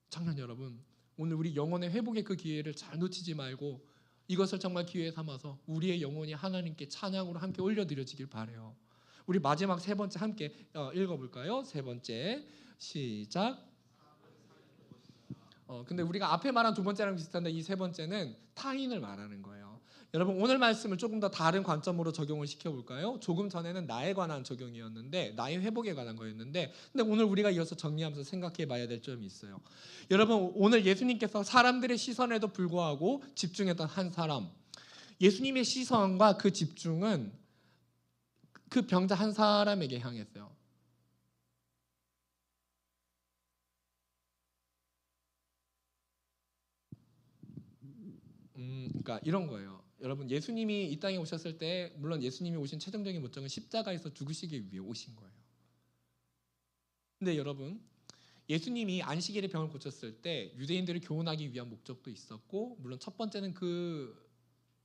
청년 여러분, 오늘 우리 영혼의 회복의 그 기회를 잘 놓치지 말고 이것을 정말 기회 삼아서 우리의 영혼이 하나님께 찬양으로 함께 올려드려지길 바라요. 우리 마지막 세 번째 함께 읽어볼까요? 세 번째 시작. 근데 우리가 앞에 말한 두 번째랑 비슷한데 이 세 번째는 타인을 말하는 거예요. 여러분, 오늘 말씀을 조금 더 다른 관점으로 적용을 시켜볼까요? 조금 전에는 나에 관한 적용이었는데, 나의 회복에 관한 거였는데, 근데 오늘 우리가 이어서 정리하면서 생각해 봐야 될 점이 있어요. 여러분, 오늘 예수님께서 사람들의 시선에도 불구하고 집중했던 한 사람, 예수님의 시선과 그 집중은 그 병자 한 사람에게 향했어요. 그러니까 이런 거예요. 여러분, 예수님이 이 땅에 오셨을 때 물론 예수님이 오신 최종적인 목적은 십자가에서 죽으시기 위해 오신 거예요. 근데 여러분, 예수님이 안식일에 병을 고쳤을 때 유대인들을 교훈하기 위한 목적도 있었고, 물론 첫 번째는 그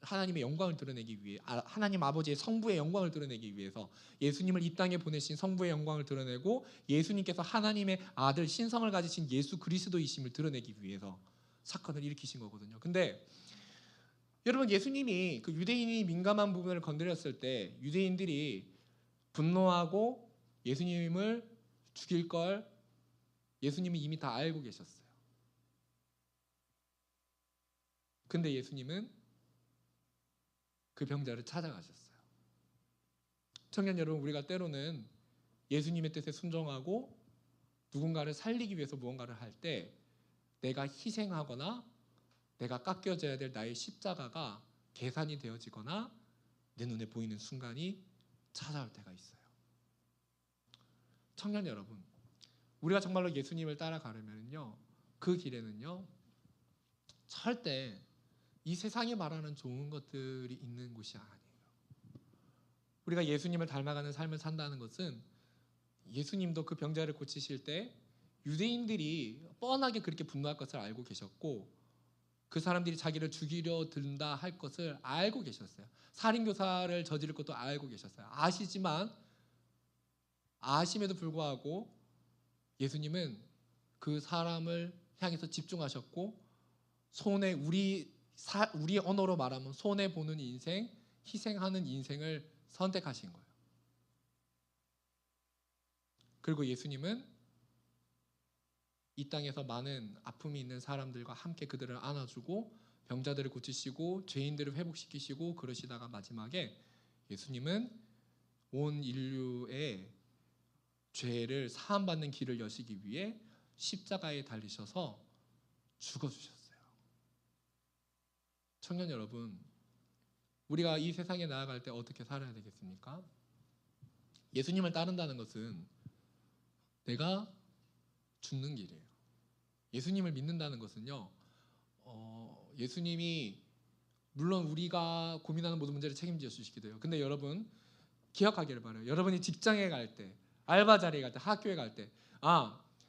하나님의 영광을 드러내기 위해, 하나님 아버지의 성부의 영광을 드러내기 위해서 예수님을 이 땅에 보내신 성부의 영광을 드러내고, 예수님께서 하나님의 아들 신성을 가지신 예수 그리스도이심을 드러내기 위해서 사건을 일으키신 거거든요. 근데 여러분, 예수님이 그 유대인이 민감한 부분을 건드렸을 때 유대인들이 분노하고 예수님을 죽일 걸 예수님이 이미 다 알고 계셨어요. 근데 예수님은 그 병자를 찾아가셨어요. 청년 여러분, 우리가 때로는 예수님의 뜻에 순종하고 누군가를 살리기 위해서 무언가를 할 때 내가 희생하거나 내가 깎여져야 될 나의 십자가가 계산이 되어지거나 내 눈에 보이는 순간이 찾아올 때가 있어요. 청년 여러분, 우리가 정말로 예수님을 따라가려면요, 그 길에는요 절대 이 세상이 말하는 좋은 것들이 있는 곳이 아니에요. 우리가 예수님을 닮아가는 삶을 산다는 것은, 예수님도 그 병자를 고치실 때 유대인들이 뻔하게 그렇게 분노할 것을 알고 계셨고, 그 사람들이 자기를 죽이려 든다 할 것을 알고 계셨어요. 살인교사를 저지를 것도 알고 계셨어요. 아시지만, 아심에도 불구하고 예수님은 그 사람을 향해서 집중하셨고 우리 언어로 말하면 손해 보는 인생, 희생하는 인생을 선택하신 거예요. 그리고 예수님은 이 땅에서 많은 아픔이 있는 사람들과 함께 그들을 안아주고 병자들을 고치시고 죄인들을 회복시키시고 그러시다가 마지막에 예수님은 온 인류의 죄를 사함받는 길을 여시기 위해 십자가에 달리셔서 죽어주셨어요. 청년 여러분, 우리가 이 세상에 나아갈 때 어떻게 살아야 되겠습니까? 예수님을 따른다는 것은 내가 죽는 길이에요. 예수님을 믿는다는 것은요, 예수님이 물론 우리가 고민하는 모든 문제를 책임져 주시기도 해요. 근데 여러분 기억하기를 바라요. 여러분이 직장에 갈 때, 알바 자리에 갈 때, 학교에 갈 때,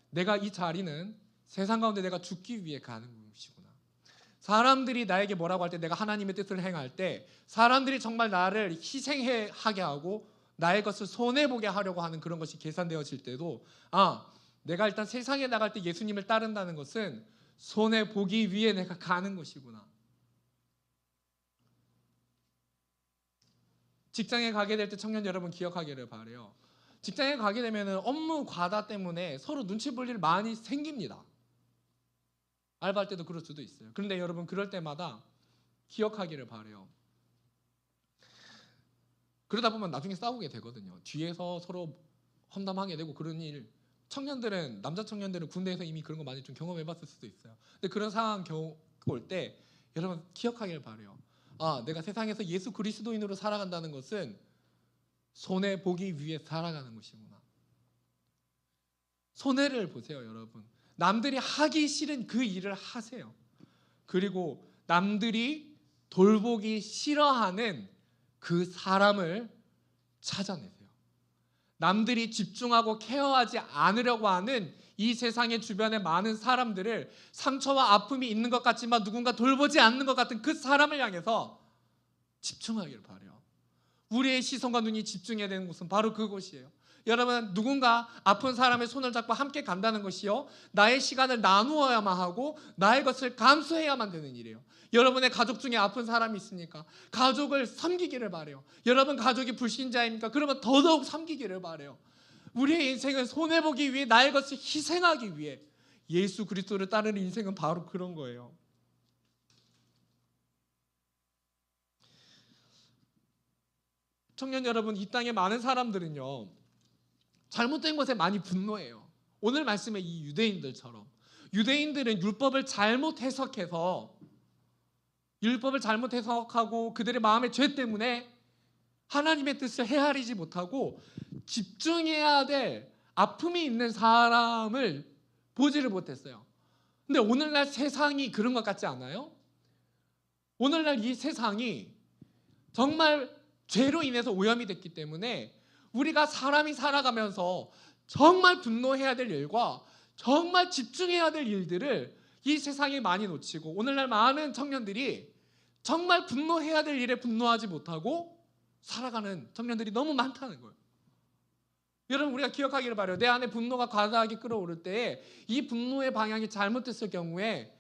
내가 이 자리는 세상 가운데 내가 죽기 위해 가는 곳이구나. 사람들이 나에게 뭐라고 할 때, 내가 하나님의 뜻을 행할 때 사람들이 정말 나를 희생하게 하고 나의 것을 손해보게 하려고 하는 그런 것이 계산되어질 때도 내가 일단 세상에 나갈 때 예수님을 따른다는 것은 손해보기 위해 내가 가는 것이구나. 직장에 가게 될 때 청년 여러분 기억하기를 바라요. 직장에 가게 되면 업무 과다 때문에 서로 눈치 볼 일 많이 생깁니다. 알바할 때도 그럴 수도 있어요. 그런데 여러분 그럴 때마다 기억하기를 바라요. 그러다 보면 나중에 싸우게 되거든요. 뒤에서 서로 험담하게 되고 그런 일. 남자 청년들은 군대에서 이미 그런 거 많이 좀 경험해봤을 수도 있어요. 근데 그런 상황 올 때 여러분 기억하기를 바라요. 내가 세상에서 예수 그리스도인으로 살아간다는 것은 손해 보기 위해 살아가는 것이구나. 손해를 보세요, 여러분. 남들이 하기 싫은 그 일을 하세요. 그리고 남들이 돌보기 싫어하는 그 사람을 찾아내세요. 남들이 집중하고 케어하지 않으려고 하는 이 세상의 주변에 많은 사람들을 상처와 아픔이 있는 것 같지만 누군가 돌보지 않는 것 같은 그 사람을 향해서 집중하기를 바라요. 우리의 시선과 눈이 집중해야 되는 곳은 바로 그곳이에요. 여러분, 누군가 아픈 사람의 손을 잡고 함께 간다는 것이요, 나의 시간을 나누어야만 하고 나의 것을 감수해야만 되는 일이에요. 여러분의 가족 중에 아픈 사람이 있습니까? 가족을 섬기기를 바라요. 여러분 가족이 불신자입니까? 그러면 더더욱 섬기기를 바라요. 우리의 인생은 손해보기 위해 나의 것을 희생하기 위해 예수 그리스도를 따르는 인생은 바로 그런 거예요. 청년 여러분, 이 땅에 많은 사람들은요, 잘못된 것에 많이 분노해요. 오늘 말씀의 이 유대인들처럼 유대인들은 율법을 잘못 해석하고 그들의 마음의 죄 때문에 하나님의 뜻을 헤아리지 못하고 집중해야 될 아픔이 있는 사람을 보지를 못했어요. 근데 오늘날 세상이 그런 것 같지 않아요? 오늘날 이 세상이 정말 죄로 인해서 오염이 됐기 때문에 우리가 사람이 살아가면서 정말 분노해야 될 일과 정말 집중해야 될 일들을 이 세상에 많이 놓치고, 오늘날 많은 청년들이 정말 분노해야 될 일에 분노하지 못하고 살아가는 청년들이 너무 많다는 거예요. 여러분, 우리가 기억하기를 바라요. 내 안에 분노가 과다하게 끌어오를 때 이 분노의 방향이 잘못됐을 경우에,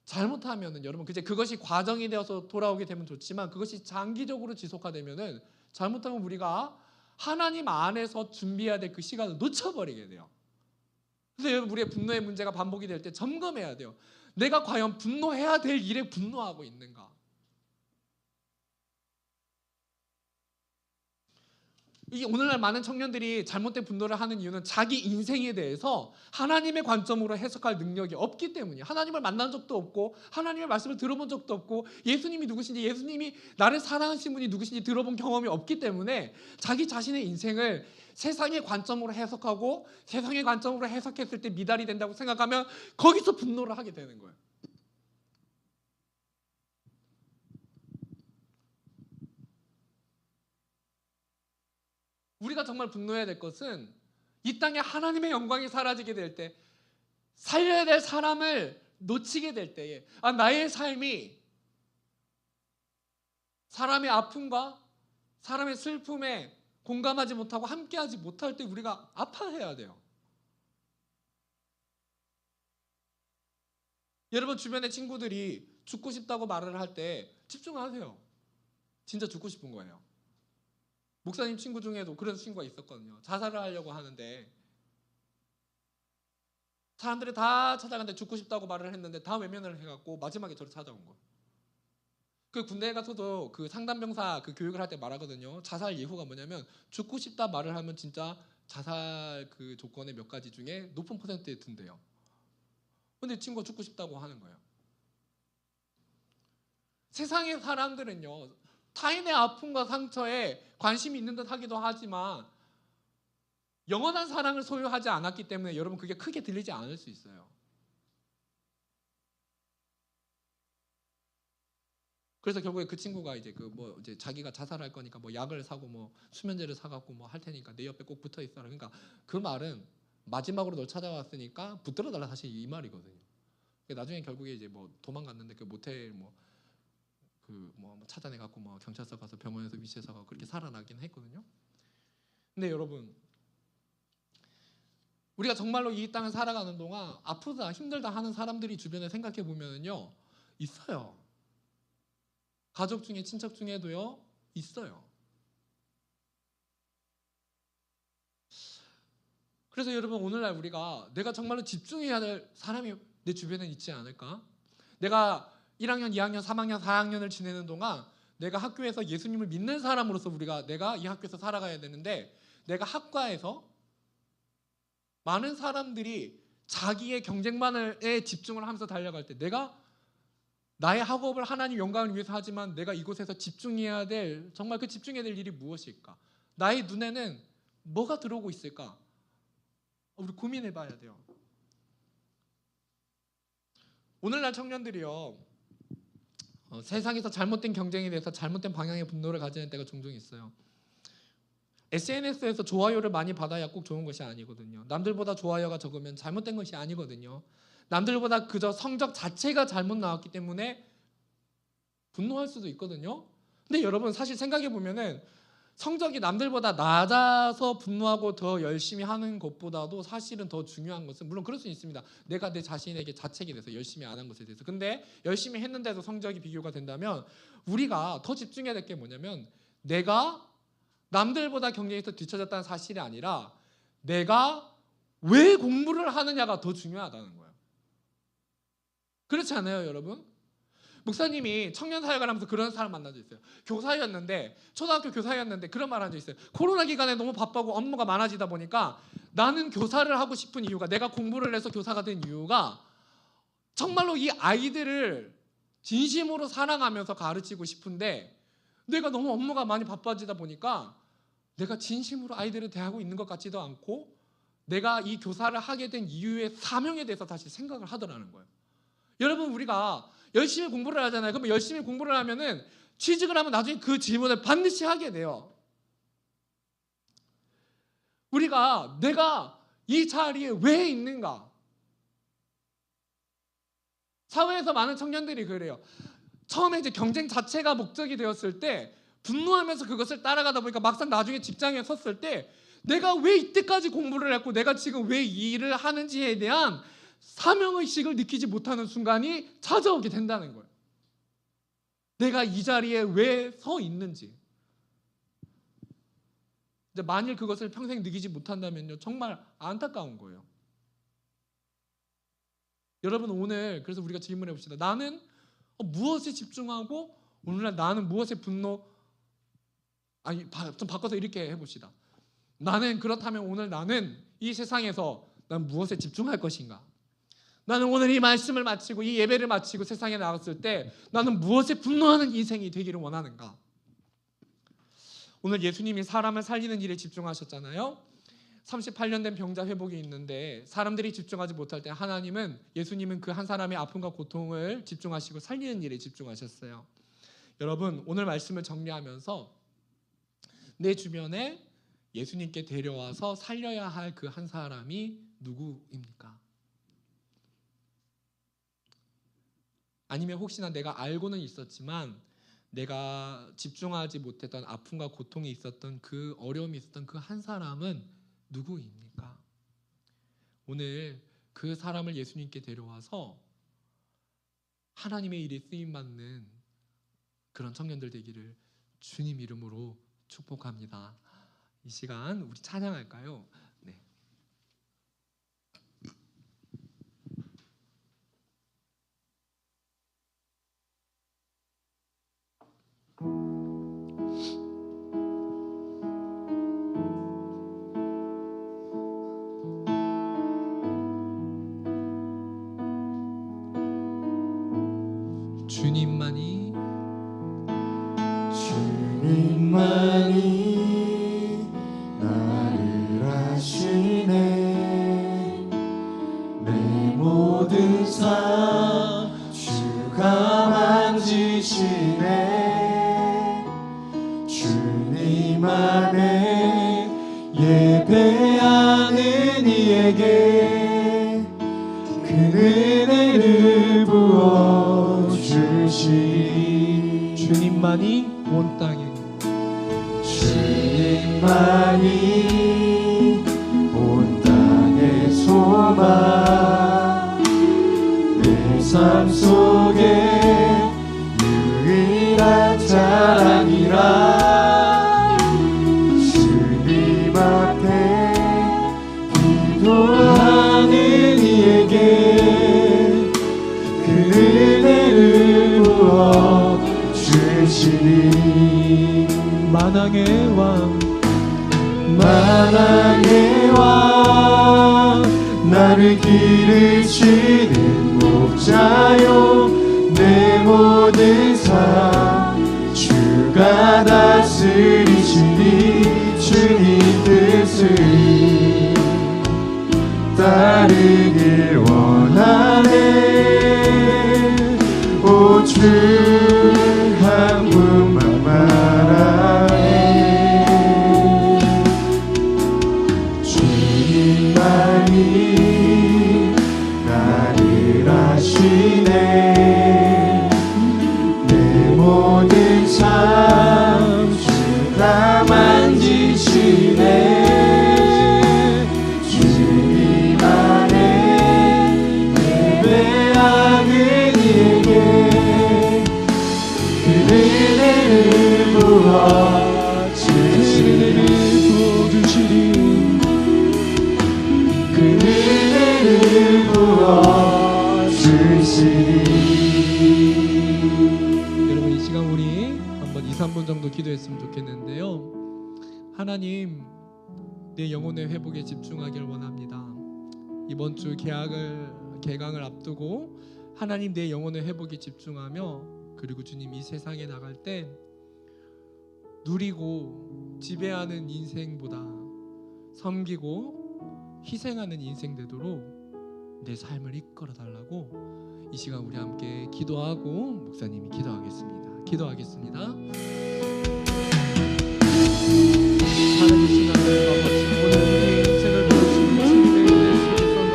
잘못하면은 여러분 그것이 과정이 되어서 돌아오게 되면 좋지만 그것이 장기적으로 지속화되면은 잘못하면 우리가 하나님 안에서 준비해야 될 그 시간을 놓쳐버리게 돼요. 그래서 여러분, 우리의 분노의 문제가 반복이 될 때 점검해야 돼요. 내가 과연 분노해야 될 일에 분노하고 있는가? 이 오늘날 많은 청년들이 잘못된 분노를 하는 이유는 자기 인생에 대해서 하나님의 관점으로 해석할 능력이 없기 때문이에요. 하나님을 만난 적도 없고 하나님의 말씀을 들어본 적도 없고 예수님이 누구신지, 예수님이 나를 사랑하신 분이 누구신지 들어본 경험이 없기 때문에 자기 자신의 인생을 세상의 관점으로 해석하고 세상의 관점으로 해석했을 때 미달이 된다고 생각하면 거기서 분노를 하게 되는 거예요. 우리가 정말 분노해야 될 것은 이 땅에 하나님의 영광이 사라지게 될 때, 살려야 될 사람을 놓치게 될 때에, 나의 삶이 사람의 아픔과 사람의 슬픔에 공감하지 못하고 함께하지 못할 때 우리가 아파해야 돼요. 여러분 주변의 친구들이 죽고 싶다고 말을 할 때 집중하세요. 진짜 죽고 싶은 거예요. 목사님 친구 중에도 그런 친구가 있었거든요. 자살을 하려고 하는데 사람들이 다 찾아갔는데 죽고 싶다고 말을 했는데 다 외면을 해갖고 마지막에 저를 찾아온 거예요. 그 군대에 가서도 그 상담병사 그 교육을 할 때 말하거든요. 자살 예후가 뭐냐면 죽고 싶다 말을 하면 진짜 자살 그 조건의 몇 가지 중에 높은 퍼센트에 든대요. 근데 친구가 죽고 싶다고 하는 거예요. 세상의 사람들은요, 타인의 아픔과 상처에 관심이 있는 듯 하기도 하지만 영원한 사랑을 소유하지 않았기 때문에 여러분 그게 크게 들리지 않을 수 있어요. 그래서 결국에 그 친구가 이제 그 뭐 이제 자기가 자살할 거니까 뭐 약을 사고 뭐 수면제를 사갖고 뭐 할 테니까 내 옆에 꼭 붙어 있어라. 그러니까 그 말은 마지막으로 널 찾아왔으니까 붙들어 달라, 사실 이 말이거든요. 나중에 결국에 이제 뭐 도망갔는데 그 모텔 뭐 찾아내 갖고 뭐 경찰서 가서 병원에서 위치해서 가고 그렇게 살아나긴 했거든요. 근데 여러분, 우리가 정말로 이 땅을 살아가는 동안 아프다 힘들다 하는 사람들이 주변에 생각해 보면은요 있어요. 가족 중에 친척 중에도요 있어요. 그래서 여러분 오늘날 우리가 내가 정말로 집중해야 될 사람이 내 주변에 있지 않을까? 내가 1학년, 2학년, 3학년, 4학년을 지내는 동안 내가 학교에서 예수님을 믿는 사람으로서 내가 이 학교에서 살아가야 되는데 내가 학과에서 많은 사람들이 자기의 경쟁만에 집중을 하면서 달려갈 때 내가 나의 학업을 하나님 영광을 위해서 하지만 내가 이곳에서 집중해야 될 정말 그 집중해야 될 일이 무엇일까? 나의 눈에는 뭐가 들어오고 있을까? 우리 고민해 봐야 돼요. 오늘날 청년들이요 세상에서 잘못된 경쟁에 대해서 잘못된 방향의 분노를 가지는 때가 종종 있어요. SNS에서 좋아요를 많이 받아야 꼭 좋은 것이 아니거든요. 남들보다 좋아요가 적으면 잘못된 것이 아니거든요. 남들보다 그저 성적 자체가 잘못 나왔기 때문에 분노할 수도 있거든요. 근데 여러분 사실 생각해 보면은 성적이 남들보다 낮아서 분노하고 더 열심히 하는 것보다도 사실은 더 중요한 것은 물론 그럴 수 있습니다. 내가 내 자신에게 자책이 돼서 열심히 안 한 것에 대해서. 근데 열심히 했는데도 성적이 비교가 된다면 우리가 더 집중해야 될 게 뭐냐면 내가 남들보다 경쟁에서 뒤처졌다는 사실이 아니라 내가 왜 공부를 하느냐가 더 중요하다는 거예요. 그렇지 않아요, 여러분? 목사님이 청년 사역을 하면서 그런 사람 만난 적 있어요. 교사였는데 초등학교 교사였는데 그런 말 한 적 있어요. 코로나 기간에 너무 바쁘고 업무가 많아지다 보니까 나는 교사를 하고 싶은 이유가 내가 공부를 해서 교사가 된 이유가 정말로 이 아이들을 진심으로 사랑하면서 가르치고 싶은데 내가 너무 업무가 많이 바빠지다 보니까 내가 진심으로 아이들을 대하고 있는 것 같지도 않고 내가 이 교사를 하게 된 이유의 사명에 대해서 다시 생각을 하더라는 거예요. 여러분 우리가 열심히 공부를 하잖아요. 그러면 열심히 공부를 하면은 취직을 하면 나중에 그 질문을 반드시 하게 돼요. 우리가 내가 이 자리에 왜 있는가? 사회에서 많은 청년들이 그래요. 처음에 이제 경쟁 자체가 목적이 되었을 때 분노하면서 그것을 따라가다 보니까 막상 나중에 직장에 섰을 때 내가 왜 이때까지 공부를 했고 내가 지금 왜 이 일을 하는지에 대한 사명의식을 느끼지 못하는 순간이 찾아오게 된다는 거예요. 내가 이 자리에 왜 서 있는지. 이제 만일 그것을 평생 느끼지 못한다면요 정말 안타까운 거예요. 여러분 오늘 그래서 우리가 질문해 봅시다. 나는 무엇에 집중하고 오늘날 나는 무엇에 분노 좀 바꿔서 이렇게 해봅시다. 나는 그렇다면 오늘 나는 이 세상에서 난 무엇에 집중할 것인가? 나는 오늘 이 말씀을 마치고 이 예배를 마치고 세상에 나갔을 때 나는 무엇에 분노하는 인생이 되기를 원하는가? 오늘 예수님이 사람을 살리는 일에 집중하셨잖아요. 38년 된 병자 회복이 있는데 사람들이 집중하지 못할 때 예수님은 그 한 사람의 아픔과 고통을 집중하시고 살리는 일에 집중하셨어요. 여러분 오늘 말씀을 정리하면서 내 주변에 예수님께 데려와서 살려야 할 그 한 사람이 누구입니까? 아니면 혹시나 내가 알고는 있었지만 내가 집중하지 못했던 아픔과 고통이 있었던 그 어려움이 있었던 그 한 사람은 누구입니까? 오늘 그 사람을 예수님께 데려와서 하나님의 일에 쓰임 받는 그런 청년들 되기를 주님 이름으로 축복합니다. 이 시간 우리 찬양할까요? 네. 주님만이 주님만이 나를 아시네. 내 모든 삶 주가 만지시네. 주님 안에 예배하는 이에게 그 은혜를 부어주시니. 주님만이 온 땅에 주님만이 온 땅의 소망. 내 삶 속에 유일한 자랑이라. 주님 앞에 기도하는 이에게 그 은혜를 부어 주시니. 만왕의 왕 만왕의 왕 나를 기르시는 목자요. 내 모든 삶 주가 다스리시니. 주님 뜻을 따르길 원하네. 오 주 한 분만 바라네. 주님만이 나를 아시네. 내 모든 삶 주가 만지시네. 주님 안에 예배하는 이에게 그 은혜를 부어주시니. 그 은혜를 부어주시니. 여러분, 이 시간 우리 한번 2-3분 정도 기도했으면 좋겠는데요. 하나님, 내 영혼의 회복에 집중하길 원합니다. 이번 주 개강을 앞두고 하나님 내 영혼의 회복에 집중하며, 그리고 주님 이 세상에 나갈 때 누리고 지배하는 인생보다 섬기고 희생하는 인생 되도록 내 삶을 이끌어 달라고 이 시간 우리 함께 기도하고 목사님이 기도하겠습니다. 하나님, 이 시간을 아버지 오늘 우리의 인생을 보여주시는 주님의 은혜를 손들어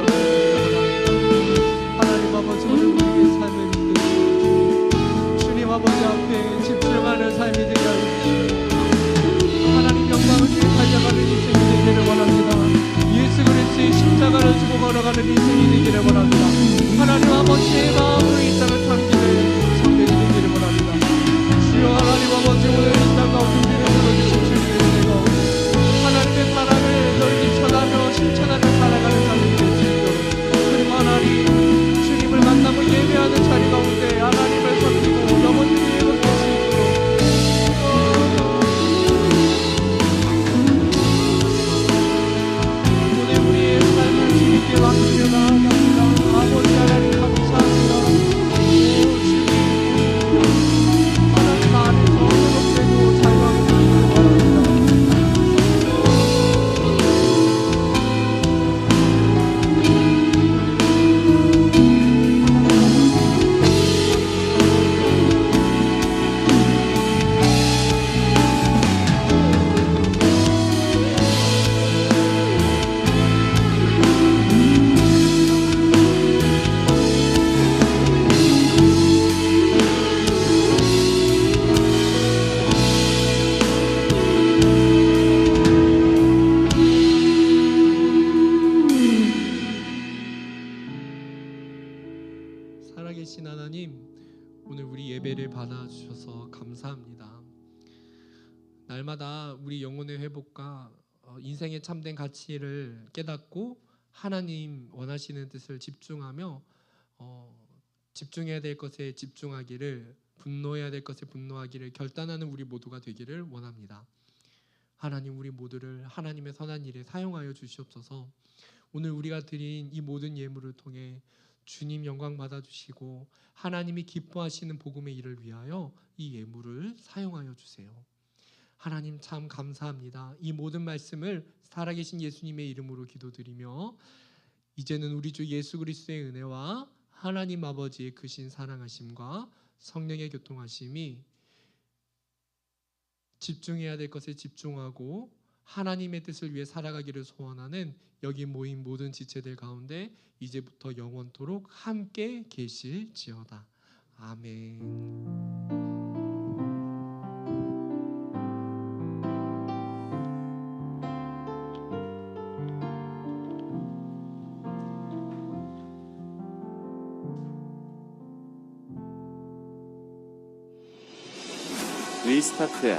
하나님 아버지, 오늘 우리의 삶을 믿으시고 주님 아버지 앞에 집중하는 삶이 되게 하여 주시고 하나님 영광을 위해 달려가는 인생이 되기를 원합니다. 예수 그리스도의 십자가를 지고 걸어가는 인생이 되기를 원합니다. 하나님 아버지의 마음으로 이 땅을 섬기는 성령이 되기를 원합니다. 주여 하나님 아버지, 오늘 이 땅 가운데 우리를 불러주신 주님의 은혜가 하나님의 사랑을 널리 전하며 실천하며 살아가는 삶이 될 수 있도록, 그리고 하나님 주님을 만나고 예배하는 자리 가운데 하나님을 섬기고 영원히 회복될 수 있도록 오늘 우리의 삶을 주님께 맡기며 나아갑니다. 아버지 하나님 감사합니다. 살아계신 하나님, 오늘 우리 예배를 받아주셔서 감사합니다. 날마다 우리 영혼의 회복과 인생의 참된 가치를 깨닫고 하나님 원하시는 뜻을 집중하며 집중해야 될 것에 집중하기를, 분노해야 될 것에 분노하기를 결단하는 우리 모두가 되기를 원합니다. 하나님, 우리 모두를 하나님의 선한 일에 사용하여 주시옵소서. 오늘 우리가 드린 이 모든 예물을 통해 주님 영광 받아주시고 하나님이 기뻐하시는 복음의 일을 위하여 이 예물을 사용하여 주세요. 하나님 참 감사합니다. 이 모든 말씀을 살아계신 예수님의 이름으로 기도드리며, 이제는 우리 주 예수 그리스도의 은혜와 하나님 아버지의 크신 사랑하심과 성령의 교통하심이 집중해야 될 것에 집중하고 하나님의 뜻을 위해 살아가기를 소원하는 여기 모인 모든 지체들 가운데 이제부터 영원토록 함께 계실지어다. 아멘. 리스타트.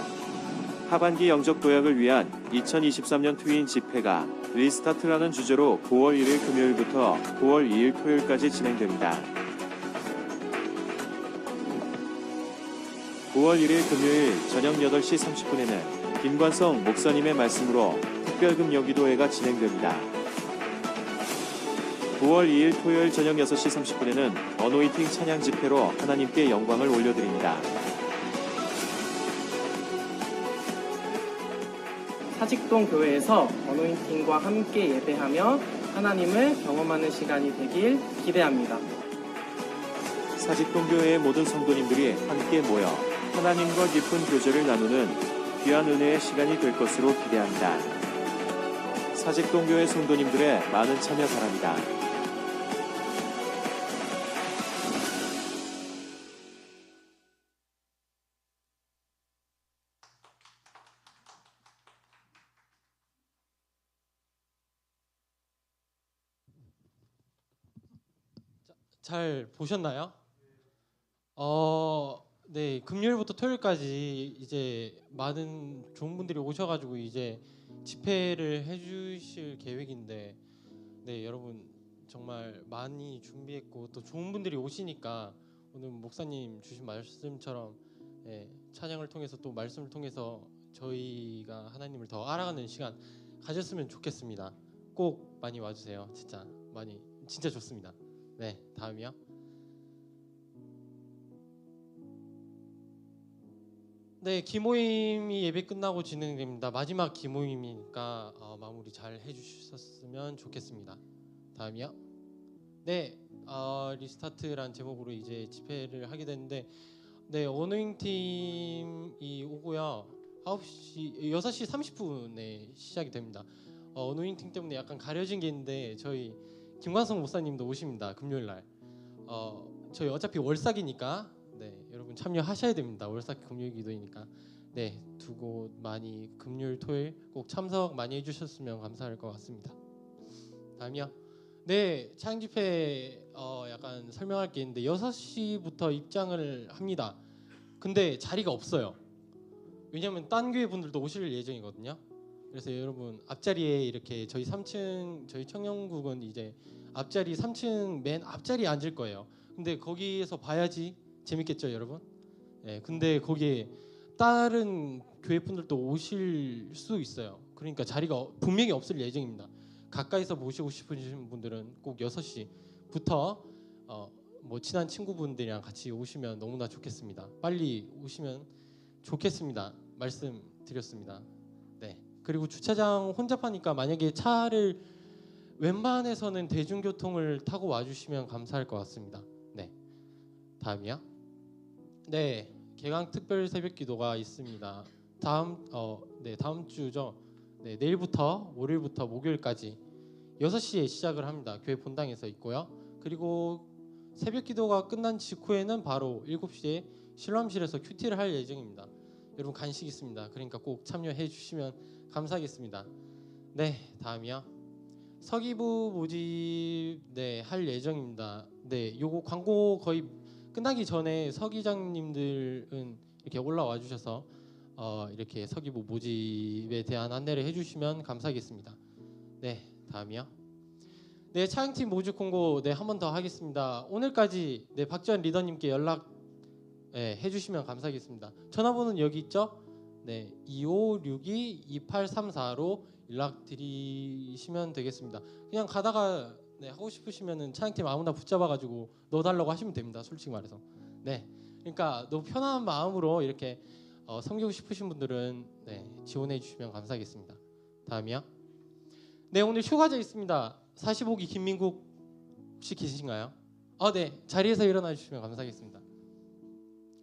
하반기 영적 도약을 위한 2023년 트윈 집회가 리스타트라는 주제로 9월 1일 금요일부터 9월 2일 토요일까지 진행됩니다. 9월 1일 금요일 저녁 8시 30분에는 김관성 목사님의 말씀으로 특별금 여기도회가 진행됩니다. 9월 2일 토요일 저녁 6시 30분에는 어노인팅 찬양 집회로 하나님께 영광을 올려드립니다. 사직동 교회에서 어노인팅과 함께 예배하며 하나님을 경험하는 시간이 되길 기대합니다. 사직동교회의 모든 성도님들이 함께 모여 하나님과 깊은 교제를 나누는 귀한 은혜의 시간이 될 것으로 기대합니다. 사직동교회 성도님들의 많은 참여 바랍니다. 잘 보셨나요? 네, 금요일부터 토요일까지 이제 많은 좋은 분들이 오셔가지고 이제 집회를 해주실 계획인데, 네, 여러분 정말 많이 준비했고 또 좋은 분들이 오시니까 오늘 목사님 주신 말씀처럼 찬양을 통해서 또 말씀을 통해서 저희가 하나님을 더 알아가는 시간 가졌으면 좋겠습니다. 꼭 많이 와주세요. 진짜 많이, 진짜 좋습니다. 네, 다음이요. 네, 기모임이 예배 끝나고 진행됩니다. 마지막 기모임이니까 마무리 잘 해주셨으면 좋겠습니다. 다음이요. 네, 리스타트란 제목으로 이제 집회를 하게 됐는데, 네, 어노잉 팀이 오고요. 6시 30분에 시작이 됩니다. 어노잉 팀 때문에 약간 가려진 게 있는데 저희 김광성 목사님도 오십니다. 금요일 날. 저희 어차피 월삭이니까 네, 여러분 참여하셔야 됩니다. 월삭 금요일 기도이니까. 네, 두 곳 많이 금요일 토요일 꼭 참석 많이 해주셨으면 감사할 것 같습니다. 다음이요. 네, 찬양 집회 약간 설명할 게 있는데 6시부터 입장을 합니다. 근데 자리가 없어요. 왜냐면 딴 교회 분들도 오실 예정이거든요. 그래서 여러분 앞자리에 이렇게 저희 3층, 저희 청년국은 이제 앞자리 3층 맨 앞자리에 앉을 거예요. 근데 거기에서 봐야지 재밌겠죠, 여러분? 네, 근데 거기에 다른 교회 분들도 오실 수 있어요. 그러니까 자리가 분명히 없을 예정입니다. 가까이서 모시고 싶으신 분들은 꼭 6시부터 뭐 친한 친구분들이랑 같이 오시면 너무나 좋겠습니다. 빨리 오시면 좋겠습니다. 말씀드렸습니다. 네. 그리고 주차장 혼잡하니까 만약에 차를 웬만해서는 대중교통을 타고 와주시면 감사할 것 같습니다. 네, 다음이요. 네, 개강 특별 새벽기도가 있습니다. 다음 주죠. 네, 내일부터 월요일부터 목요일까지 6시에 시작을 합니다. 교회 본당에서 있고요. 그리고 새벽기도가 끝난 직후에는 바로 7시에 실험실에서 큐티를 할 예정입니다. 여러분 간식 있습니다. 그러니까 꼭 참여해 주시면 감사하겠습니다. 네, 다음이요. 서기부 모집 할 예정입니다. 네, 요거 광고 거의 끝나기 전에 서기장님들은 이렇게 올라와 주셔서 이렇게 서기부 모집에 대한 안내를 해주시면 감사하겠습니다. 네, 다음이요. 네, 차영팀 모집 공고 한 번 더 하겠습니다. 오늘까지 박지원 리더님께 연락 해주시면 감사하겠습니다. 전화번호는 여기 있죠? 네, 2562-2834로 연락 드리시면 되겠습니다. 그냥 가다가 하고 싶으시면은 차영팀 아무나 붙잡아가지고 넣어달라고 하시면 됩니다. 솔직히 말해서. 네, 그러니까 너무 편안한 마음으로 이렇게 섬기고 싶으신 분들은 지원해 주시면 감사하겠습니다. 다음이요. 네, 오늘 휴가자 있습니다. 45기 김민국 혹시 계신가요? 네, 자리에서 일어나 주시면 감사하겠습니다.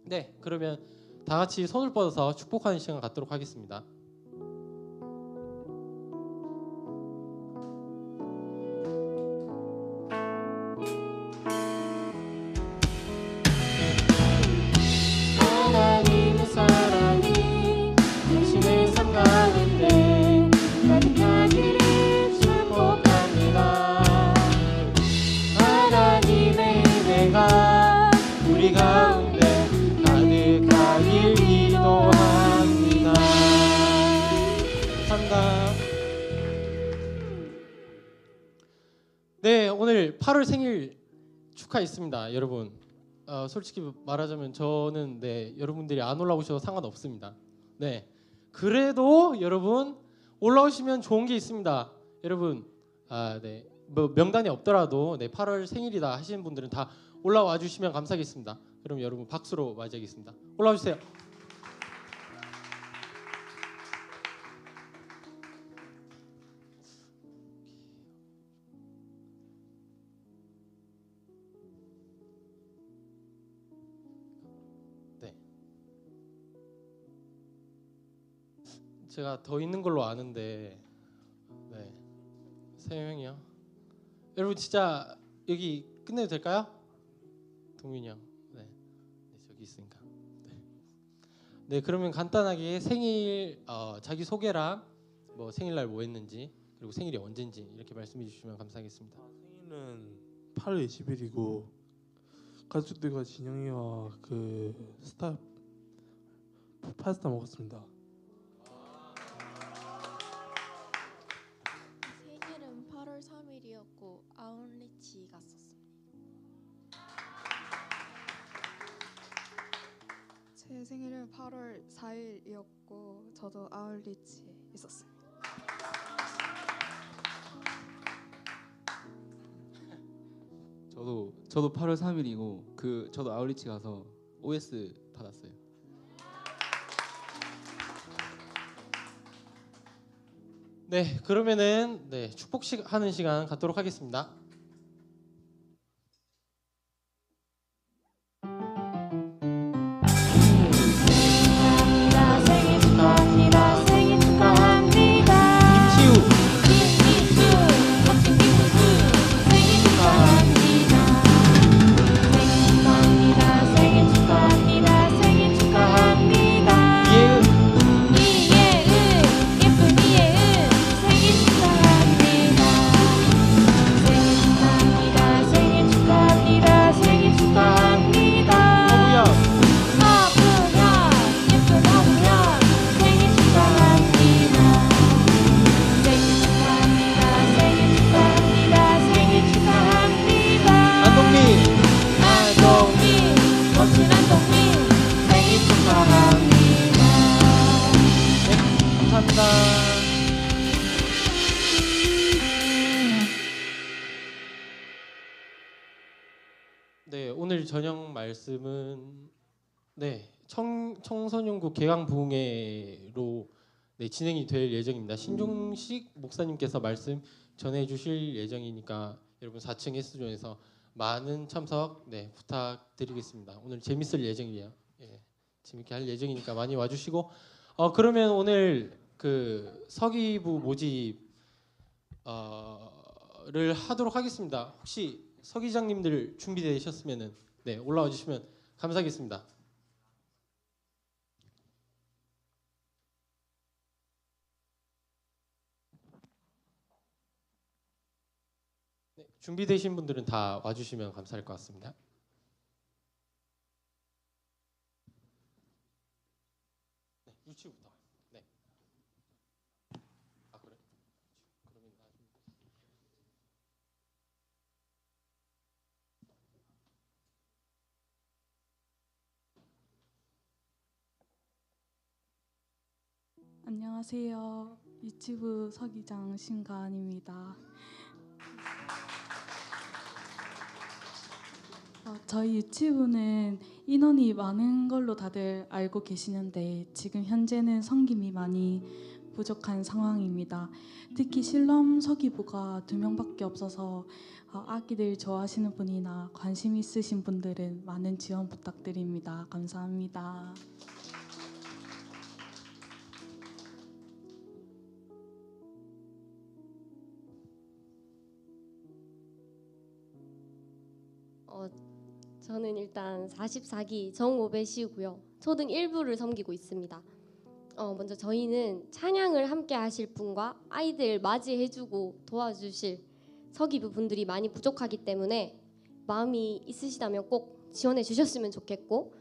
네, 그러면 다 같이 손을 뻗어서 축복하는 시간 갖도록 하겠습니다. 하나님의 사랑이 당신의 삶 가운데 가득하기를 축복합니다. 하나님의 은혜가 우리 가운데 가득하길 기도합니다. 감사합니다. 네, 오늘 8월 생일 축하 있습니다, 여러분. 솔직히 말하자면 저는 여러분들이 안 올라오셔도 상관없습니다. 네, 그래도 여러분 올라오시면 좋은 게 있습니다. 여러분, 뭐 명단이 없더라도 8월 생일이다 하시는 분들은 다 올라와 주시면 감사하겠습니다. 그럼 여러분 박수로 맞이하겠습니다. 올라와 주세요. 제가 더 있는 걸로 아는데 3명이요. 여러분 진짜 여기 끝내도 될까요? 동민이 형. 저기 있으니까. 네, 그러면 간단하게 생일 자기 소개랑 뭐 생일날 뭐 했는지 그리고 생일이 언젠지 이렇게 말씀해 주시면 감사하겠습니다. 생일은 8월 20일이고 가족들과 진영이와 그 스타 파스타 먹었습니다. 생일은 8월 3일이었고 아웃리치 갔었습니다. 제 생일은 8월 4일이었고 저도 아웃리치에 있었습니다. 저도 8월 3일이고 저도 아웃리치 가서 OS 받았어요. 네, 그러면은 축복식 하는 시간 갖도록 하겠습니다. 생일 축하합니다. 생일 축하합니다. 김시우. 김기수, 멋진 김수. 생일 축하합니다. 생일 축하합니다. 생일 축하합니다. 생일 축하합니다. 이예은. 이예은, 예쁜 이예은. 생일 축하합니다. 생일 축하합니다. 생일 축하합니다. 생일 축하합니다. 허구야. 허구야, 예쁜 허구야. 생일 축하합니다. 생일 축하합니다. 생일 축하합니다. 생일 축하합니다. 안동민. 안동민, 멋진 안동민. 생일 축하합니다. 감사합니다. 네, 오늘 저녁 말씀은 청소년국 개강 부흥회로 진행이 될 예정입니다. 신종식 목사님께서 말씀 전해주실 예정이니까 여러분 4층 S존에서 많은 참석 부탁드리겠습니다. 오늘 재밌을 예정이에요. 재밌게 할 예정이니까 많이 와주시고 그러면 오늘 그 서기부 모집을 하도록 하겠습니다. 혹시 서기장님들 준비되셨으면은 올라와 주시면 감사하겠습니다. 준비되신 분들은 다 와주시면 감사할 것 같습니다. 유치부터. 네. 아 그래? 그러면 나중에. 안녕하세요. 유치부 서기장 신가은입니다. 저희 유치부는 인원이 많은 걸로 다들 알고 계시는데 지금 현재는 성김이 많이 부족한 상황입니다. 특히 실럼 서기부가 2명밖에 없어서 아기들 좋아하시는 분이나 관심 있으신 분들은 많은 지원 부탁드립니다. 감사합니다. 저는 일단 44기 정오배시고요. 초등 1부를 섬기고 있습니다. 먼저 저희는 찬양을 함께 하실 분과 아이들 맞이해주고 도와주실 서기부 분들이 많이 부족하기 때문에 마음이 있으시다면 꼭 지원해 주셨으면 좋겠고,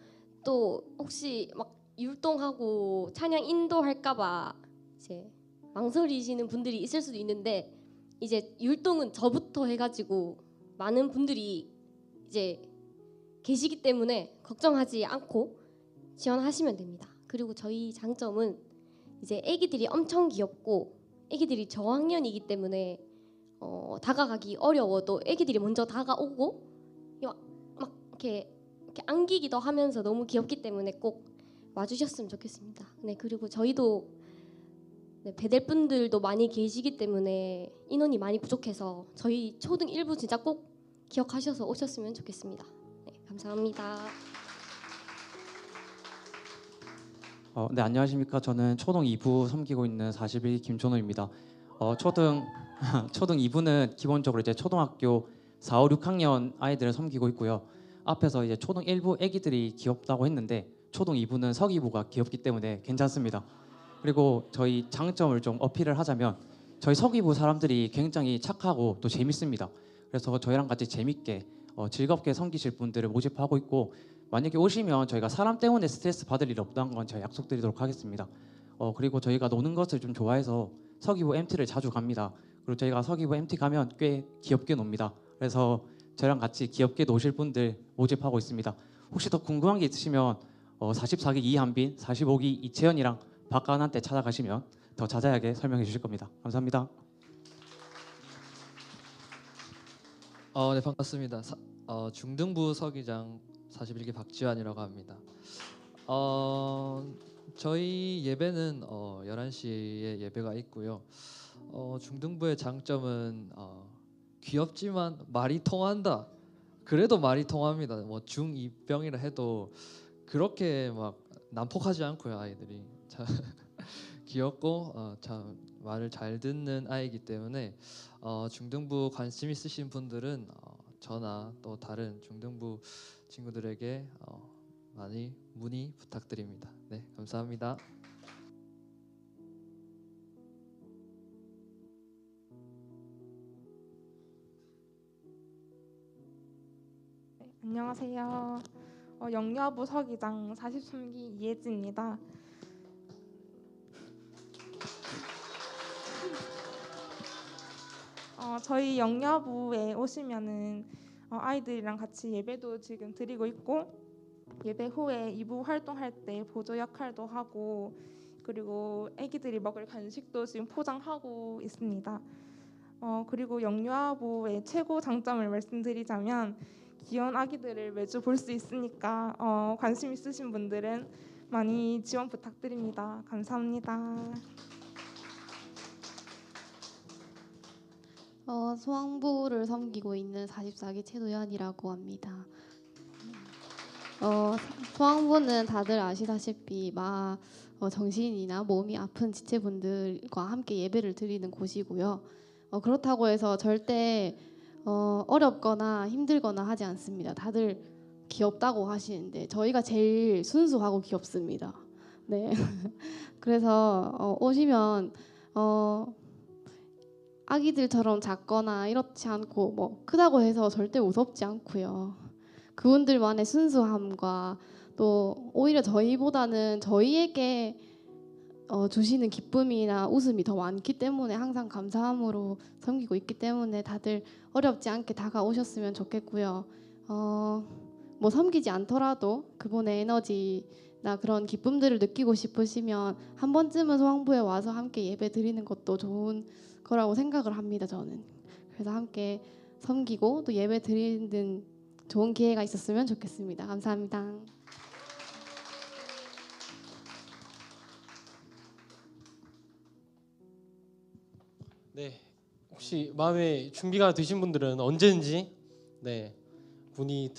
또 혹시 막 율동하고 찬양 인도할까봐 이제 망설이시는 분들이 있을 수도 있는데, 이제 율동은 저부터 해가지고 많은 분들이 이제 계시기 때문에 걱정하지 않고 지원하시면 됩니다. 그리고 저희 장점은 이제 애기들이 엄청 귀엽고 애기들이 저학년이기 때문에 다가가기 어려워도 애기들이 먼저 다가오고 막 이렇게 안기기도 하면서 너무 귀엽기 때문에 꼭 와주셨으면 좋겠습니다. 네, 그리고 저희도 배될 분들도 많이 계시기 때문에 인원이 많이 부족해서 저희 초등 1부 진짜 꼭 기억하셔서 오셨으면 좋겠습니다. 네, 감사합니다. 네, 안녕하십니까. 저는 초등 2부 섬기고 있는 41기 김준호입니다. 초등 2부는 기본적으로 이제 초등학교 4, 5, 6학년 아이들을 섬기고 있고요. 앞에서 이제 초등 1부 아기들이 귀엽다고 했는데 초등 2부는 서기부가 귀엽기 때문에 괜찮습니다. 그리고 저희 장점을 좀 어필을 하자면 저희 서기부 사람들이 굉장히 착하고 또 재밌습니다. 그래서 저희랑 같이 재밌게 즐겁게 섬기실 분들을 모집하고 있고, 만약에 오시면 저희가 사람 때문에 스트레스 받을 일 없다는 건 제가 약속드리도록 하겠습니다. 그리고 저희가 노는 것을 좀 좋아해서 서기부 MT를 자주 갑니다. 그리고 저희가 서기부 MT 가면 꽤 귀엽게 놉니다. 그래서 저희랑 같이 귀엽게 노실 분들 모집하고 있습니다. 혹시 더 궁금한 게 있으시면 44기 이한빈, 45기 이채연이랑 박가은한테 찾아가시면 더 자세하게 설명해 주실 겁니다. 감사합니다. 네, 반갑습니다. 중등부 서기장 41기 박지환이라고 합니다. 저희 예배는 11시에 예배가 있고요. 중등부의 장점은 귀엽지만 말이 통한다. 그래도 말이 통합니다. 뭐 중2병이라 해도 그렇게 막 난폭하지 않고요. 아이들이 참 귀엽고 참 말을 잘 듣는 아이이기 때문에 중등부 관심 있으신 분들은 저나 또 다른 중등부 친구들에게 많이 문의 부탁드립니다. 네, 감사합니다. 네, 안녕하세요. 영여부 서기장 43기 이혜진입니다. 저희 영여부에 오시면은 아이들이랑 같이 예배도 지금 드리고 있고, 예배 후에 2부 활동할 때 보조 역할도 하고, 그리고 아기들이 먹을 간식도 지금 포장하고 있습니다. 그리고 영유아부의 최고 장점을 말씀드리자면 귀여운 아기들을 매주 볼 수 있으니까 관심 있으신 분들은 많이 지원 부탁드립니다. 감사합니다. 소왕부를 섬기고 있는 44기 최도연이라고 합니다. 소왕부는 다들 아시다시피 정신이나 몸이 아픈 지체분들과 함께 예배를 드리는 곳이고요. 그렇다고 해서 절대 어렵거나 힘들거나 하지 않습니다. 다들 귀엽다고 하시는데 저희가 제일 순수하고 귀엽습니다. 네. 그래서 오시면 아기들처럼 작거나 이렇지 않고 뭐 크다고 해서 절대 무섭지 않고요. 그분들만의 순수함과 또 오히려 저희보다는 저희에게 주시는 기쁨이나 웃음이 더 많기 때문에 항상 감사함으로 섬기고 있기 때문에 다들 어렵지 않게 다가오셨으면 좋겠고요. 뭐 섬기지 않더라도 그분의 에너지나 그런 기쁨들을 느끼고 싶으시면 한 번쯤은 소왕부에 와서 함께 예배 드리는 것도 좋은 거라고 생각을 합니다. 저는. 그래서 함께 섬기고 또 예배 드리는 좋은 기회가 있었으면 좋겠습니다. 감사합니다. 네, 혹시 마음에 준비가 되신 분들은 언제든지 네 문의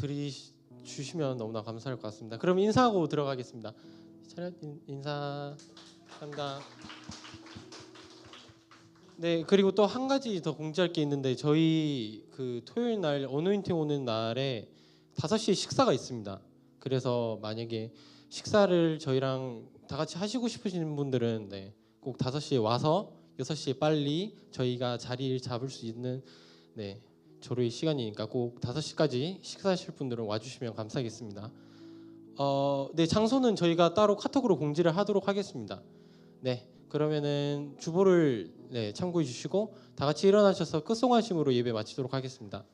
주시면 너무나 감사할 것 같습니다. 그럼 인사하고 들어가겠습니다. 차렷 인사. 감사합니다. 네, 그리고 또 한 가지 더 공지할 게 있는데 저희 그 토요일 날 어노인팅 오는 날에 5시에 식사가 있습니다. 그래서 만약에 식사를 저희랑 다 같이 하시고 싶으신 분들은 네, 꼭 5시에 와서 6시에 빨리 저희가 자리를 잡을 수 있는 네, 조로의 시간이니까 꼭 5시까지 식사하실 분들은 와주시면 감사하겠습니다. 네, 장소는 저희가 따로 카톡으로 공지를 하도록 하겠습니다. 네, 그러면은 주보를 네, 참고해 주시고 다 같이 일어나셔서 끝송하심으로 예배 마치도록 하겠습니다.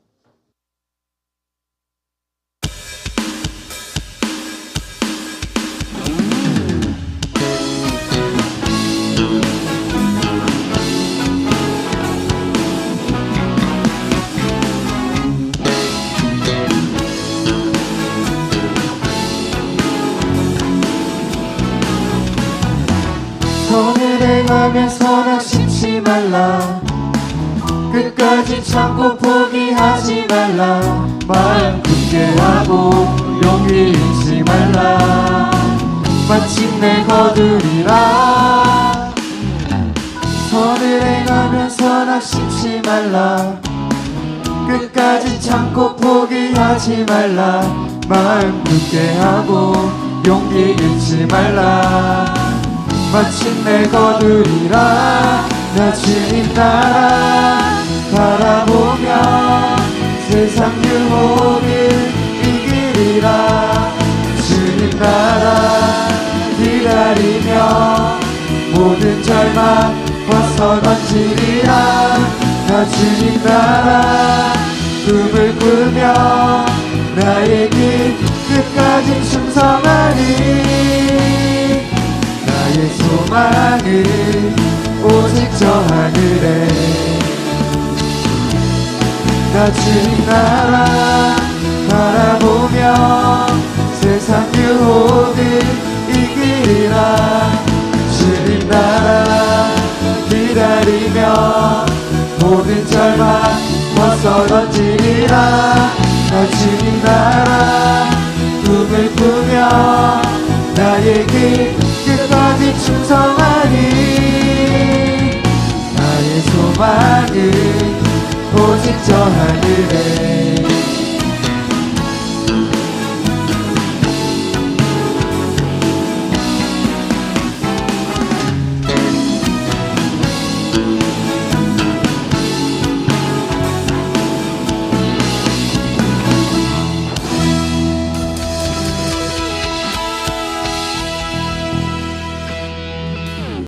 손을 행하면서 낙심치 말라. 끝까지 참고 포기하지 말라. 마음 굳게 하고 용기 잃지 말라. 마침내 거두리라. 손을 행하면서 낙심치 말라. 끝까지 참고 포기하지 말라. 마음 굳게 하고 용기 잃지 말라. 마침내 거두리라. 나 주님 따라 바라보며 세상 유혹을 이기리라. 주님 따라 기다리며 모든 절망 벗어 던지리라. 나 주님 따라 꿈을 꾸며 나의 길 끝까지 충성하리. 나의 소망은 오직 저 하늘에. 나 주님 나라 바라보며 세상 유혹을 이기리라. 주님 나라 기다리며 모든 절망 벗어 던지리라. 나 주님 나라 꿈을 꾸며 나의 길 끝까지 충성하리. 나의 소망은 오직 저 하늘에.